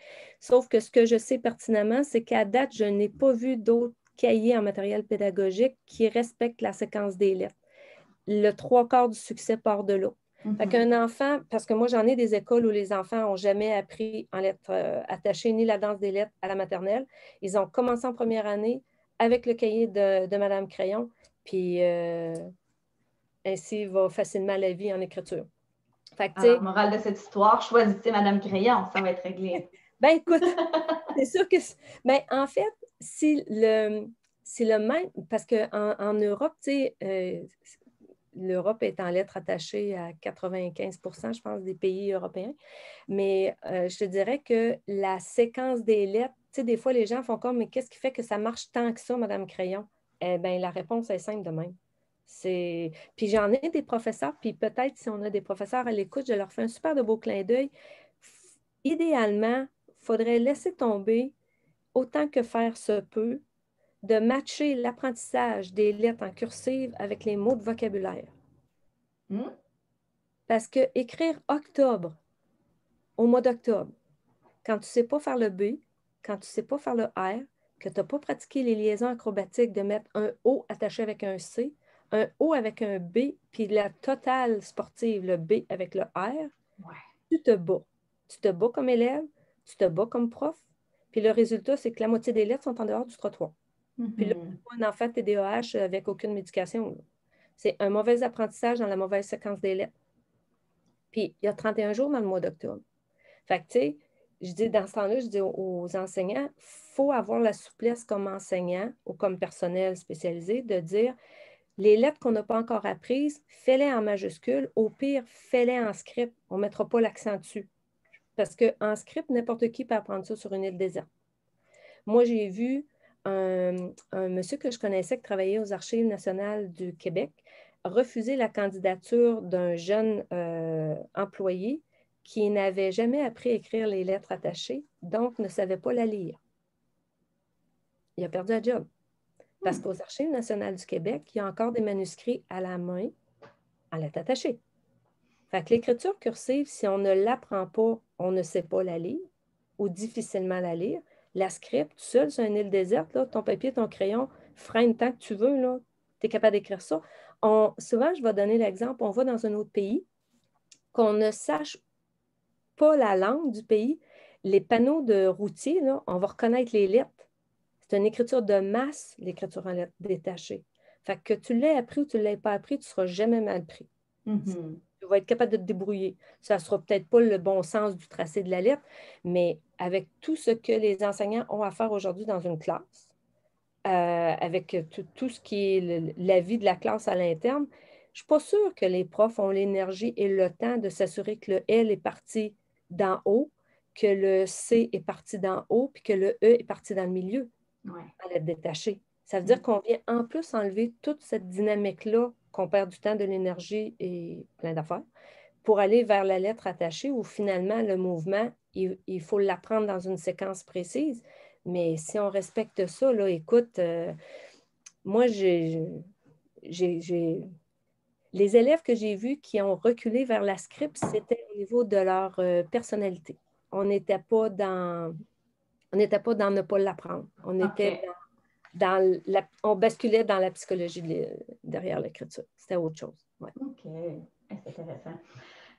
Sauf que ce que je sais pertinemment, c'est qu'à date, je n'ai pas vu d'autres cahiers en matériel pédagogique qui respectent la séquence des lettres. Le trois quarts du succès part de là. Fait qu'un enfant, parce que moi, j'en ai des écoles où les enfants n'ont jamais appris en lettres attachées ni la danse des lettres à la maternelle. Ils ont commencé en première année avec le cahier de Madame Crayon, puis ainsi va facilement la vie en écriture. Fait que, Alors, morale de cette histoire, choisissez Madame Crayon, ça va être réglé. Ben écoute, c'est sûr que... Ben, en fait, c'est le même, parce qu'en Europe, tu sais, l'Europe est en lettres attachées à 95%, je pense, des pays européens. Mais je te dirais que la séquence des lettres, tu sais, des fois, les gens font comme, mais qu'est-ce qui fait que ça marche tant que ça, Madame Crayon? Eh bien, la réponse est simple de même. Puis j'en ai des professeurs, puis peut-être si on a des professeurs à l'écoute, je leur fais un super de beau clin d'œil. Idéalement, il faudrait laisser tomber, autant que faire se peut, de matcher l'apprentissage des lettres en cursive avec les mots de vocabulaire. Parce que écrire octobre au mois d'octobre, quand tu ne sais pas faire le B, quand tu ne sais pas faire le R, que tu n'as pas pratiqué les liaisons acrobatiques de mettre un O attaché avec un C, un O avec un B, puis la totale sportive, le B avec le R, tu te bats. Tu te bats comme élève, tu te bats comme prof, puis le résultat, c'est que la moitié des lettres sont en dehors du trottoir. Puis là, c'est pas un enfant TDAH avec aucune médication. C'est un mauvais apprentissage dans la mauvaise séquence des lettres. Puis, il y a 31 jours dans le mois d'octobre. Fait que, tu sais, je dis, dans ce temps-là, je dis aux enseignants, il faut avoir la souplesse comme enseignant ou comme personnel spécialisé de dire, les lettres qu'on n'a pas encore apprises, fais-les en majuscules. Au pire, fais-les en script. On ne mettra pas l'accent dessus. Parce qu'en script, n'importe qui peut apprendre ça sur une île déserte. Moi, j'ai vu un monsieur que je connaissais qui travaillait aux Archives nationales du Québec refuser la candidature d'un jeune employé qui n'avait jamais appris à écrire les lettres attachées, donc ne savait pas la lire. Il a perdu la job. Parce qu'aux Archives nationales du Québec, il y a encore des manuscrits à la main en lettres attachées. Fait que l'écriture cursive, si on ne l'apprend pas, on ne sait pas la lire ou difficilement la lire. La script, tout seul sur une île déserte, là, ton papier, ton crayon, freine tant que tu veux, tu es capable d'écrire ça. Souvent, je vais donner l'exemple, on va dans un autre pays, qu'on ne sache pas la langue du pays, les panneaux de routier, là, on va reconnaître les lettres. C'est une écriture de masse, l'écriture en lettres détachée. Fait que tu l'aies appris ou tu ne l'aies pas appris, tu ne seras jamais mal pris. Mhm. Tu vas être capable de te débrouiller. Ça ne sera peut-être pas le bon sens du tracé de la lettre, mais avec tout ce que les enseignants ont à faire aujourd'hui dans une classe, avec tout ce qui est la vie de la classe à l'interne, je ne suis pas sûre que les profs ont l'énergie et le temps de s'assurer que le L est parti d'en haut, que le C est parti d'en haut, puis que le E est parti dans le milieu, Ouais. à l'être détaché. Ça veut dire qu'on vient en plus enlever toute cette dynamique-là, qu'on perd du temps, de l'énergie et plein d'affaires, pour aller vers la lettre attachée où finalement le mouvement, il faut l'apprendre dans une séquence précise. Mais si on respecte ça, là, écoute, moi, les élèves que j'ai vus qui ont reculé vers la script, c'était au niveau de leur personnalité. On n'était pas dans ne pas l'apprendre. On était OK. on basculait dans la psychologie derrière l'écriture. C'était autre chose. Ouais. OK. C'est intéressant.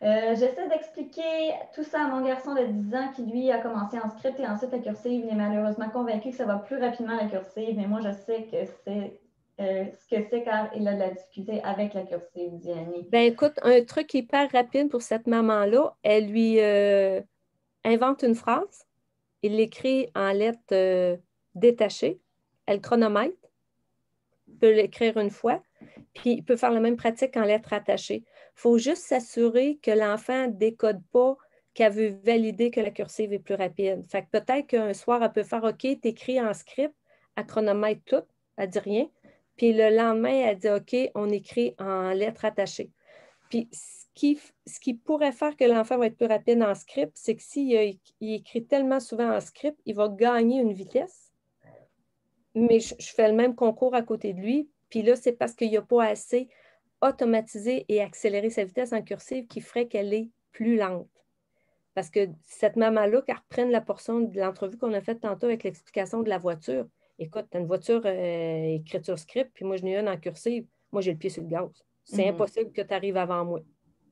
J'essaie d'expliquer tout ça à mon garçon de 10 ans qui, lui, a commencé en script et ensuite la cursive. Il est malheureusement convaincu que ça va plus rapidement la cursive, mais moi, je sais que c'est ce que c'est car il a de la difficulté avec la cursive, dit Annie. Ben écoute, un truc hyper rapide pour cette maman-là, elle lui invente une phrase, il l'écrit en lettres détachées, elle chronomètre, peut l'écrire une fois, puis il peut faire la même pratique en lettres attachées. Il faut juste s'assurer que l'enfant ne décode pas qu'elle veut valider que la cursive est plus rapide. Fait que peut-être qu'un soir, elle peut faire OK, t'écris en script, elle chronomètre tout, elle dit rien. Puis le lendemain, elle dit OK, on écrit en lettres attachées. Puis ce qui pourrait faire que l'enfant va être plus rapide en script, c'est que s'il écrit tellement souvent en script, il va gagner une vitesse. Mais je fais le même concours à côté de lui. Puis là, c'est parce qu'il n'y a pas assez automatisé et accéléré sa vitesse en cursive qui ferait qu'elle est plus lente. Parce que cette maman-là, qu'elle reprenne la portion de l'entrevue qu'on a faite tantôt avec l'explication de la voiture. Écoute, tu as une voiture écriture script, puis moi, je n'ai une en cursive. Moi, j'ai le pied sur le gaz. C'est impossible que tu arrives avant moi.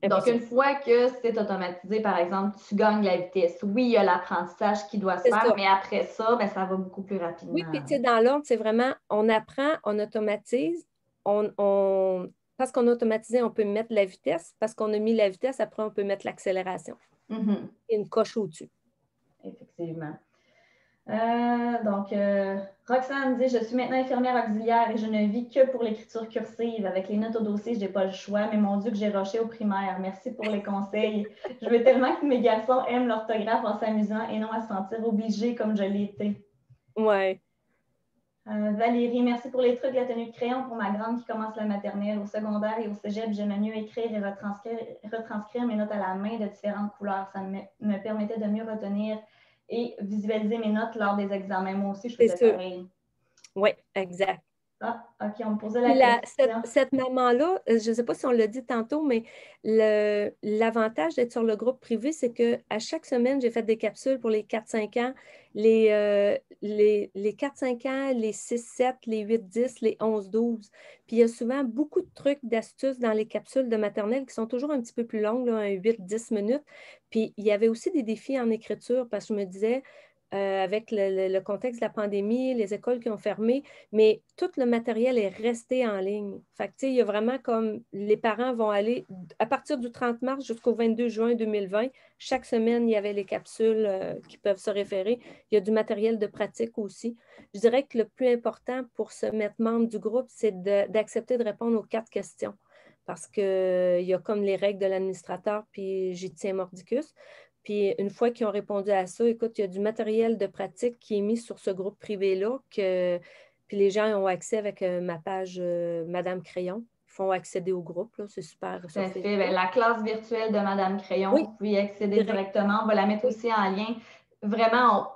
Donc, une fois que c'est automatisé, par exemple, tu gagnes la vitesse. Oui, il y a l'apprentissage qui doit se faire, mais après ça, ben, ça va beaucoup plus rapidement. Oui, puis tu sais, dans l'ordre, c'est vraiment, on apprend, on automatise, parce qu'on a automatisé, on peut mettre la vitesse, parce qu'on a mis la vitesse, après, on peut mettre l'accélération. Et une coche au-dessus. Effectivement. Roxane dit, je suis maintenant infirmière auxiliaire et je ne vis que pour l'écriture cursive. Avec les notes au dossier, je n'ai pas le choix, mais mon Dieu que j'ai rushé au primaire. Merci pour les conseils. Je veux tellement que mes garçons aiment l'orthographe en s'amusant et non à se sentir obligés comme je l'ai été. Ouais. Valérie, merci pour les trucs, la tenue de crayon pour ma grande qui commence la maternelle. Au secondaire et au cégep, j'aimais mieux écrire et retranscrire mes notes à la main de différentes couleurs. Ça me permettait de mieux retenir et visualiser mes notes lors des examens. Moi aussi, je faisais pareil. Oui, exact. Ah, OK, on me posait la question. Cette maman-là, je ne sais pas si on l'a dit tantôt, mais l'avantage d'être sur le groupe privé, c'est qu'à chaque semaine, j'ai fait des capsules pour les 4-5 ans, les 4-5 ans, les 6-7, les 8-10, les 11-12. Puis il y a souvent beaucoup de trucs, d'astuces dans les capsules de maternelle qui sont toujours un petit peu plus longues, là, 8-10 minutes. Puis il y avait aussi des défis en écriture parce que je me disais, avec le contexte de la pandémie, les écoles qui ont fermé, mais tout le matériel est resté en ligne. Fait que, tu sais, il y a vraiment comme les parents vont aller, à partir du 30 mars jusqu'au 22 juin 2020, chaque semaine, il y avait les capsules qui peuvent se référer. Il y a du matériel de pratique aussi. Je dirais que le plus important pour se mettre membre du groupe, c'est d'accepter de répondre aux 4 questions. Parce qu'il y a comme les règles de l'administrateur, puis j'y tiens mordicus. Puis une fois qu'ils ont répondu à ça, écoute, il y a du matériel de pratique qui est mis sur ce groupe privé-là, puis les gens ont accès avec ma page Madame Crayon. Ils font accéder au groupe, c'est super. Tout à fait. Bien, la classe virtuelle de Madame Crayon, oui, vous pouvez y accéder directement. On va la mettre aussi en lien. Vraiment,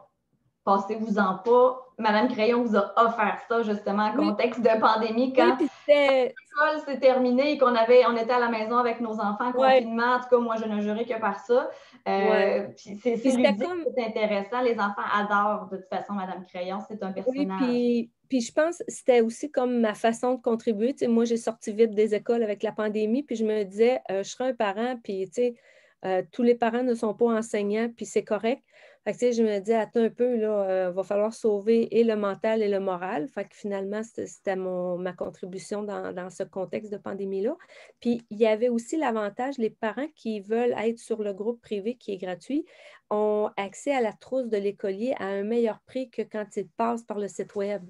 passez-vous-en pas. Madame Crayon vous a offert ça, justement, en contexte de pandémie, Oui, quand puis c'était... l'école s'est terminée et on était à la maison avec nos enfants en Ouais, confinement. En tout cas, moi, je ne jurais que par ça. ouais. Puis c'est Puis c'était ludique, comme... c'est intéressant. Les enfants adorent, de toute façon, Madame Crayon. C'est un Oui, personnage. puis je pense que c'était aussi comme ma façon de contribuer. Tu sais, moi, j'ai sorti vite des écoles avec la pandémie, puis je me disais, je serai un parent, puis tu sais, tous les parents ne sont pas enseignants, puis c'est correct. Fait que, tu sais, je me disais, attends un peu, là, va falloir sauver et le mental et le moral. Fait que finalement, c'était ma contribution dans ce contexte de pandémie-là. Puis il y avait aussi l'avantage, les parents qui veulent être sur le groupe privé qui est gratuit ont accès à la trousse de l'écolier à un meilleur prix que quand ils passent par le site web.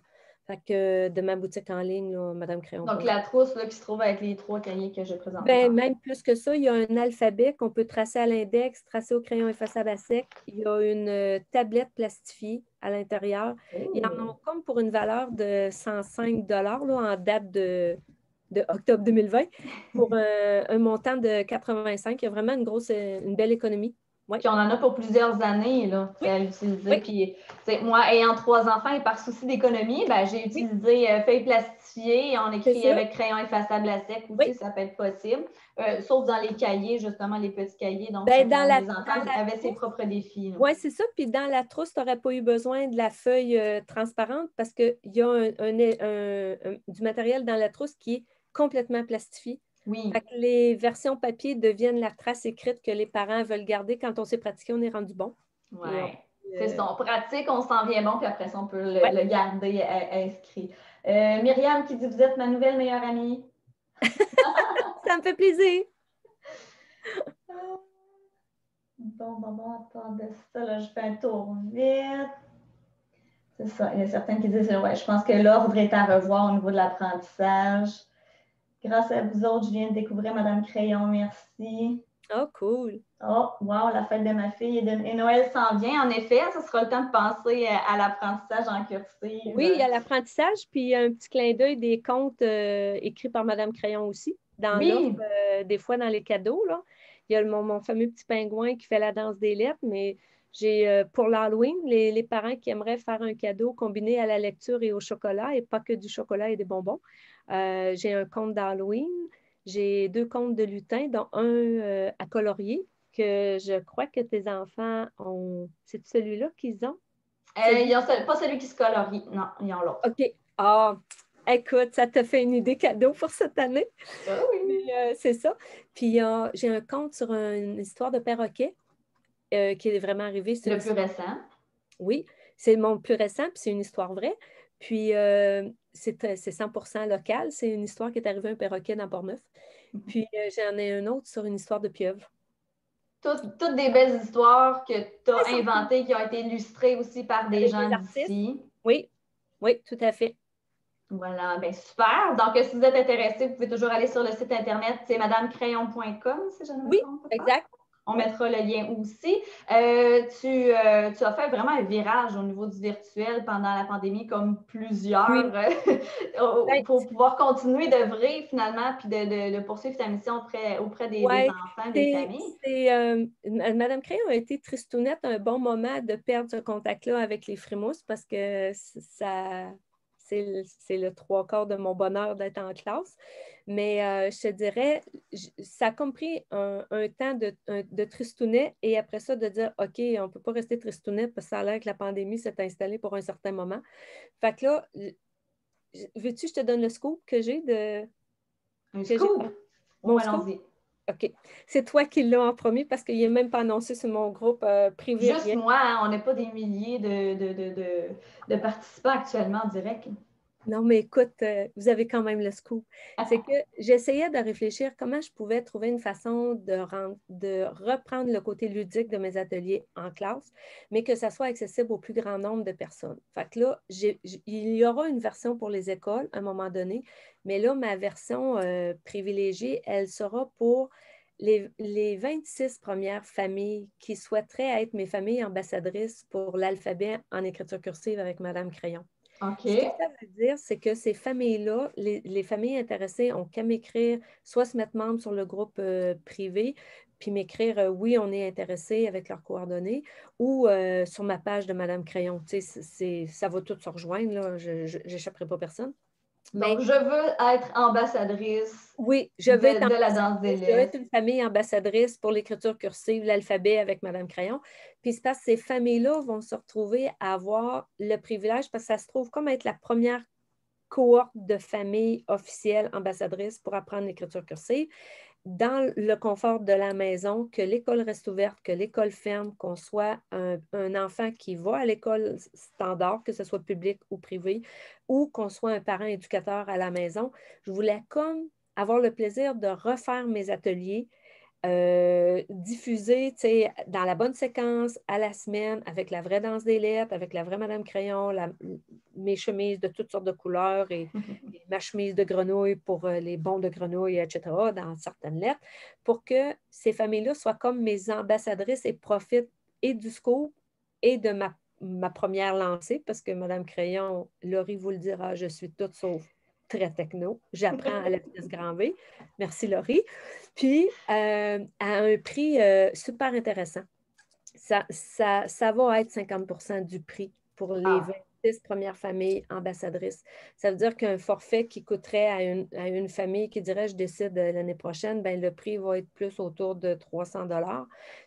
Fait que de ma boutique en ligne, là, Madame Crayon. Donc, la trousse là, qui se trouve avec les 3 cahiers que j'ai présentés Ben, tantôt. même plus que ça, il y a un alphabet qu'on peut tracer à l'index, tracer au crayon effaçable à sec. Il y a une tablette plastifiée à l'intérieur. Il y en a Oh. comme pour une valeur de 105 là, en date de octobre 2020 pour un montant de 85. Il y a vraiment une belle économie. Oui, Puis on en a pour plusieurs années là, oui, à utiliser. oui, Puis moi, ayant 3 enfants et par souci d'économie, ben, j'ai oui, utilisé feuilles plastifiées et on c'est écrit ça. avec crayon effaçable à sec aussi, Oui. ça peut être possible. Sauf dans les cahiers, justement, les petits cahiers. Donc, Ben, chacun des enfants dans la avait ses trousse, propres défis. oui, c'est ça. Puis dans la trousse, tu n'aurais pas eu besoin de la feuille transparente parce qu'il y a du matériel dans la trousse qui est complètement plastifié. Oui, Fait que les versions papier deviennent la trace écrite que les parents veulent garder. Quand on s'est pratiqué, on est rendu bon. Puis ouais. C'est ça. On pratique, on s'en vient bon, puis après ça, on peut ouais, le garder inscrit. Myriam qui dit, vous êtes ma nouvelle meilleure amie. ça me fait plaisir. Bon, attendez ça, là, je fais un tour vite. C'est ça. Il y a certaines qui disent, ouais, je pense que l'ordre est à revoir au niveau de l'apprentissage. Grâce à vous autres, je viens de découvrir Madame Crayon, merci. Oh, cool. Oh, wow, la fête de ma fille et Noël s'en vient. En effet, ce sera le temps de penser à l'apprentissage en cursive. Oui, il y a l'apprentissage, puis il y a un petit clin d'œil des contes écrits par Madame Crayon aussi, dans l'offre, Oui, des fois dans les cadeaux, là. Il y a mon fameux petit pingouin qui fait la danse des lettres, mais j'ai pour l'Halloween, les parents qui aimeraient faire un cadeau combiné à la lecture et au chocolat, et pas que du chocolat et des bonbons. J'ai un conte d'Halloween, j'ai 2 contes de lutin, dont un à colorier, que je crois que tes enfants ont. C'est celui-là qu'ils ont? ils ont pas celui qui se colorie. Non, ils ont l'autre. OK. Ah, écoute, ça te fait une idée cadeau pour cette année. Ah oui. Mais c'est ça. Puis j'ai un conte sur une histoire de perroquet qui est vraiment arrivée. Le plus récent. Oui, c'est mon plus récent, puis c'est une histoire vraie. Puis c'est 100% local. C'est une histoire qui est arrivée à un perroquet dans Portneuf. Puis j'en ai un autre sur une histoire de pieuvre. Toutes des belles histoires que tu as Elles sont cool. inventées, qui ont été illustrées aussi par des Avec des gens artistes. d'ici. Oui, oui, tout à fait. Voilà, ben super. Donc, si vous êtes intéressé, vous pouvez toujours aller sur le site internet, c'est madamecrayon.com, si je ne me Oui, trompe pas. exact. On Oui. mettra le lien aussi. Tu as fait vraiment un virage au niveau du virtuel pendant la pandémie, comme plusieurs, Oui. Ben, pour pouvoir continuer d'œuvrer finalement, puis de poursuivre ta mission auprès des ouais, enfants, des familles. Madame Crayon a été tristounette un bon moment de perdre ce contact-là avec les frémousses parce que c'est le 3/4 de mon bonheur d'être en classe. Mais je te dirais, ça a compris un temps de tristounet et après ça de dire, OK, on ne peut pas rester tristounet parce que ça a l'air que la pandémie s'est installée pour un certain moment. Fait que là, veux-tu que je te donne le scoop que j'ai Un que j'ai? scoop! Oh, Mon scoop? allons-y. OK. C'est toi qui l'as en premier parce qu'il n'est même pas annoncé sur mon groupe privé, Juste rien. moi, hein, on n'est pas des milliers de participants actuellement en direct. Non, mais écoute, vous avez quand même le scoop. C'est que j'essayais de réfléchir comment je pouvais trouver une façon de reprendre le côté ludique de mes ateliers en classe, mais que ça soit accessible au plus grand nombre de personnes. Fait que là, il y aura une version pour les écoles à un moment donné, mais là, ma version privilégiée, elle sera pour les 26 premières familles qui souhaiteraient être mes familles ambassadrices pour l'alphabet en écriture cursive avec Madame Crayon. OK. Ce que ça veut dire, c'est que ces familles-là, les familles intéressées ont qu'à m'écrire, soit se mettre membre sur le groupe privé, puis m'écrire oui, on est intéressé avec leurs coordonnées ou sur ma page de Madame Crayon. Tu sais, ça va tout se rejoindre, là. Je n'échapperai pas personne. Donc, je veux être ambassadrice oui, je vais être de la danse des ambassadrice. Je vais être lettres. une famille ambassadrice pour l'écriture cursive, l'alphabet avec Madame Crayon. Puis c'est parce que ces familles-là vont se retrouver à avoir le privilège, parce que ça se trouve comme être la première cohorte de familles officielles ambassadrices pour apprendre l'écriture cursive dans le confort de la maison, que l'école reste ouverte, que l'école ferme, qu'on soit un enfant qui va à l'école standard, que ce soit public ou privé, ou qu'on soit un parent éducateur à la maison. Je voulais comme avoir le plaisir de refaire mes ateliers, diffuser dans la bonne séquence, à la semaine, avec la vraie danse des lettres, avec la vraie Madame Crayon, mes chemises de toutes sortes de couleurs et ma chemise de grenouille pour les bons de grenouille, etc., dans certaines lettres, pour que ces familles-là soient comme mes ambassadrices et profitent et du scoop et de ma première lancée, parce que Madame Crayon, Laurie vous le dira, je suis toute sauf très techno. J'apprends à la vitesse grand V. Merci, Laurie. Puis, à un prix super intéressant. Ça va être 50% du prix pour les 26 premières familles ambassadrices. Ça veut dire qu'un forfait qui coûterait à une famille qui dirait je décide l'année prochaine, ben, le prix va être plus autour de 300 $.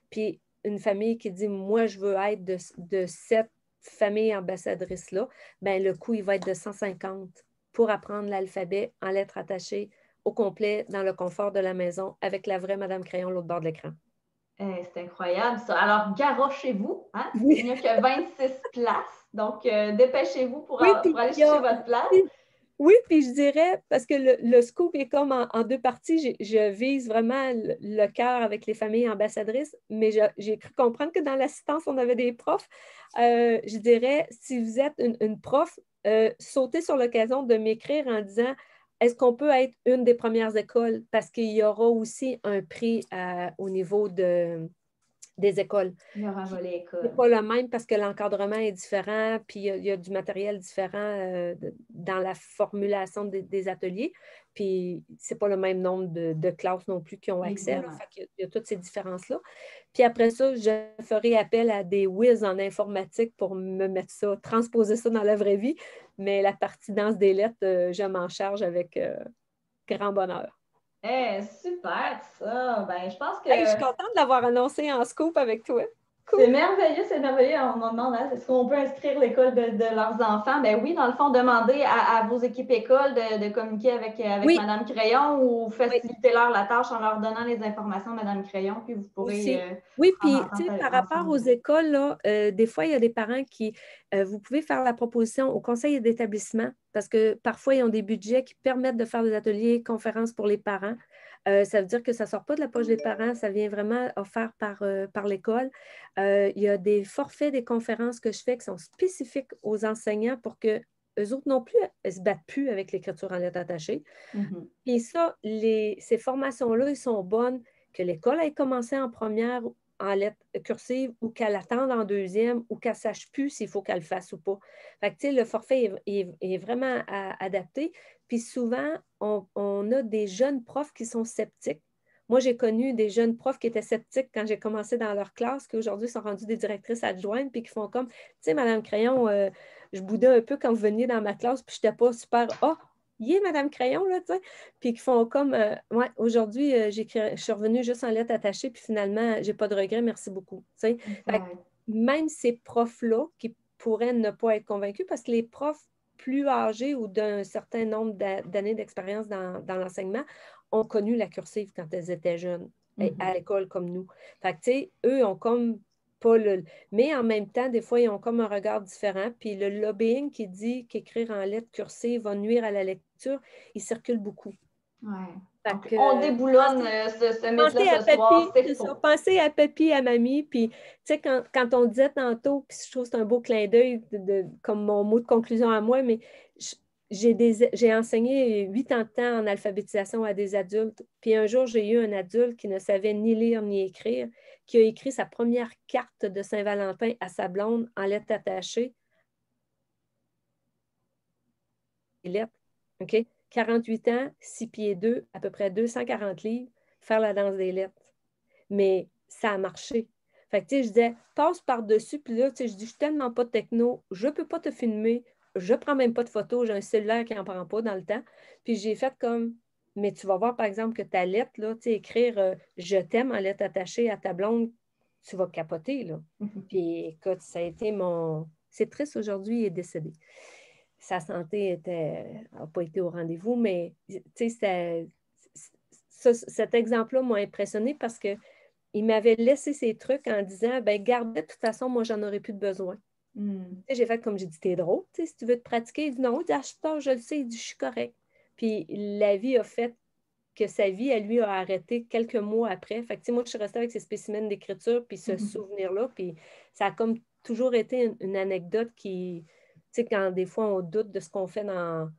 Puis une famille qui dit moi je veux être de cette famille ambassadrice-là, ben, le coût il va être de 150 pour apprendre l'alphabet en lettres attachées au complet dans le confort de la maison avec la vraie Madame Crayon l'autre bord de l'écran. C'est incroyable ça. Alors, garochez-vous, hein? Oui. Il n'y a que 26 places. Donc, dépêchez-vous pour Oui, aller chercher votre place. Oui, puis je dirais, parce que le scoop est comme en deux parties, je vise vraiment le cœur avec les familles ambassadrices, mais j'ai cru comprendre que dans l'assistance, on avait des profs. Je dirais, si vous êtes une prof, sautez sur l'occasion de m'écrire en disant est-ce qu'on peut être une des premières écoles? Parce qu'il y aura aussi un prix au niveau des écoles. Il y aura un volet école. C'est pas le même parce que l'encadrement est différent, puis il y a du matériel différent dans la formulation des ateliers, puis c'est pas le même nombre de classes non plus qui ont accès. Là, fait il y a toutes ces différences-là. Puis après ça, je ferai appel à des whiz en informatique pour me mettre ça, transposer ça dans la vraie vie, mais la partie danse des lettres, je m'en charge avec grand bonheur. Super ça! Ben, je pense que... Hey, je suis contente de l'avoir annoncé en scoop avec toi. Cool. C'est merveilleux, c'est merveilleux. On me demande, hein, est-ce qu'on peut inscrire l'école de leurs enfants? Ben oui, dans le fond, demandez à vos équipes écoles de communiquer avec Madame Crayon ou faciliter-leur la tâche en leur donnant les informations, Madame Crayon, puis vous pourrez... oui, puis par rapport aux écoles, là, des fois, il y a des parents qui... vous pouvez faire la proposition au conseil d'établissement parce que parfois, ils ont des budgets qui permettent de faire des ateliers, conférences pour les parents. Ça veut dire que ça ne sort pas de la poche des parents, ça vient vraiment offert par l'école. Il y a des forfaits des conférences que je fais qui sont spécifiques aux enseignants pour que eux autres non plus ne se battent plus avec l'écriture en lettres attachées. Puis ça, ces formations-là, ils sont bonnes que l'école ait commencé en première en lettres cursives ou qu'elle attende en deuxième ou qu'elle ne sache plus s'il faut qu'elle le fasse ou pas. Fait que, tu sais, le forfait est vraiment adapté. Puis souvent, on a des jeunes profs qui sont sceptiques. Moi, j'ai connu des jeunes profs qui étaient sceptiques quand j'ai commencé dans leur classe, qui aujourd'hui sont rendus des directrices adjointes, puis qui font comme, tu sais, Madame Crayon, je boudais un peu quand vous veniez dans ma classe, puis je n'étais pas super, Madame Crayon, là, tu sais, puis qui font comme, ouais, aujourd'hui, je suis revenue juste en lettres attachées, puis finalement, j'ai pas de regrets, merci beaucoup, tu sais. Même ces profs-là qui pourraient ne pas être convaincus, parce que les profs plus âgés ou d'un certain nombre d'années d'expérience dans l'enseignement ont connu la cursive quand elles étaient jeunes, à l'école comme nous. Fait que, tu sais, eux ont comme pas le... Mais en même temps, des fois, ils ont comme un regard différent. Puis le lobbying qui dit qu'écrire en lettres cursées va nuire à la lecture, il circule beaucoup. Ouais. Donc, on déboulonne ce mythe-là ce soir, c'est faux. Pensez à papy, à mamie, puis tu sais, quand on disait tantôt, puis je trouve que c'est un beau clin d'œil comme mon mot de conclusion à moi, mais j'ai enseigné 8 ans de temps en alphabétisation à des adultes, puis un jour, j'ai eu un adulte qui ne savait ni lire ni écrire, qui a écrit sa première carte de Saint-Valentin à sa blonde en lettres attachées. Lettres, OK? 48 ans, 6 pieds 2, à peu près 240 livres, faire la danse des lettres. mais ça a marché. Fait que, tu sais, je disais, passe par-dessus, puis là, tu sais, je dis, je suis tellement pas techno, je peux pas te filmer, je prends même pas de photos, j'ai un cellulaire qui en prend pas dans le temps. Puis j'ai fait comme, mais tu vas voir, par exemple, que ta lettre, là, tu sais, écrire je t'aime en lettre attachée à ta blonde, tu vas capoter, là. Puis écoute, ça a été mon... C'est triste aujourd'hui, il est décédé. Sa santé n'a pas été au rendez-vous, mais tu sais, cet exemple-là m'a impressionné parce qu'il m'avait laissé ses trucs en disant, ben gardez, de toute façon, moi, j'en aurais plus de besoin. Tu sais, j'ai fait comme j'ai dit, t'es drôle, tu sais, si tu veux te pratiquer, il dit non, il dit, ah, je le sais, il dit, je suis correct. Puis la vie a fait que sa vie, elle lui, a arrêté quelques mois après. Fait que, tu sais, moi, je suis restée avec ces spécimens d'écriture, puis ce souvenir-là, puis ça a comme toujours été une anecdote qui, tu sais, quand des fois on doute de ce qu'on fait dans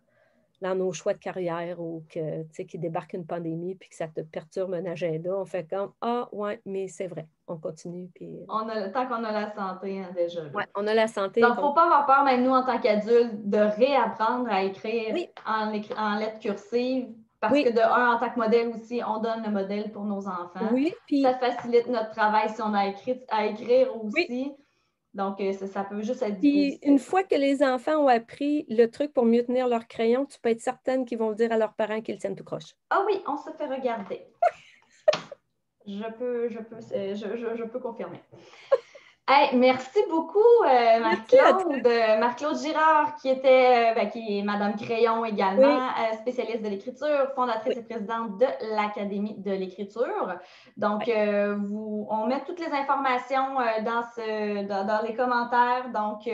nos choix de carrière ou que, tu sais, qu'il débarque une pandémie puis que ça te perturbe un agenda, on fait comme, ah, ouais, mais c'est vrai, on continue. Puis... Tant qu'on a la santé, hein, déjà. Ouais, on a la santé. Donc, il ne faut pas avoir peur, même nous, en tant qu'adultes, de réapprendre à écrire oui. en lettres cursives. Parce que de un, en tant que modèle aussi, on donne le modèle pour nos enfants. Oui, puis... Ça facilite notre travail si on a à écrire aussi. Oui. Donc, ça peut juste être puis, une fois que les enfants ont appris le truc pour mieux tenir leur crayon, tu peux être certaine qu'ils vont dire à leurs parents qu'ils le tiennent tout croche. Ah oui, on se fait regarder. Je peux confirmer. Hey, merci beaucoup, Marc-Claude. Marc-Claude Girard, qui est Madame Crayon également, oui. Spécialiste de l'écriture, fondatrice et présidente de l'Académie de l'écriture. Donc, on met toutes les informations dans les commentaires. Donc,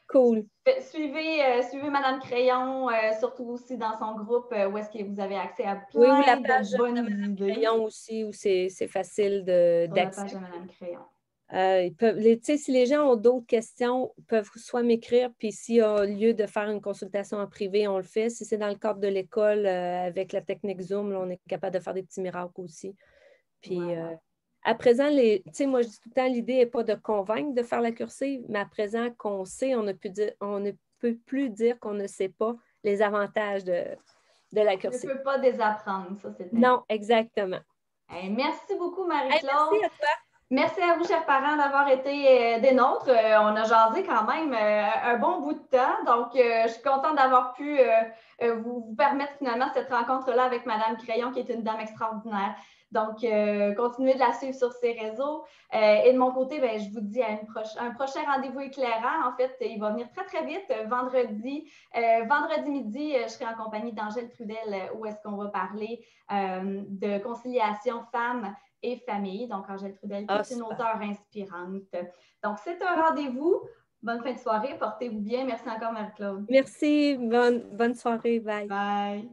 cool. Suivez Madame Crayon, surtout aussi dans son groupe où est-ce que vous avez accès à plein ou la page de bonnes de Madame idées. Crayon aussi, où c'est facile d'accès. Sur la page de Madame Crayon. Si les gens ont d'autres questions, ils peuvent soit m'écrire, puis s'il y a lieu de faire une consultation en privé, on le fait. Si c'est dans le cadre de l'école, avec la technique Zoom, là, on est capable de faire des petits miracles aussi. Puis voilà. À présent, moi je dis tout le temps, l'idée n'est pas de convaincre de faire la cursive, mais à présent qu'on sait, on ne peut plus dire qu'on ne sait pas les avantages de la cursive. On ne peut pas désapprendre, ça c'est non, exactement. Hey, merci beaucoup, Marie-Claude. Merci à toi. Merci à vous, chers parents, d'avoir été des nôtres. On a jasé quand même un bon bout de temps. Donc, je suis contente d'avoir pu vous permettre finalement cette rencontre-là avec Madame Crayon, qui est une dame extraordinaire. Donc, continuez de la suivre sur ses réseaux. Et de mon côté, je vous dis à un prochain rendez-vous éclairant. En fait, il va venir très, très vite. Vendredi midi, je serai en compagnie d'Angèle Trudel, où est-ce qu'on va parler de conciliation femmes et famille. Donc, Angèle Trudel, qui est une auteure inspirante. Donc, c'est un rendez-vous. Bonne fin de soirée. Portez-vous bien. Merci encore, Marie-Claude. Merci. Bonne soirée. Bye. Bye.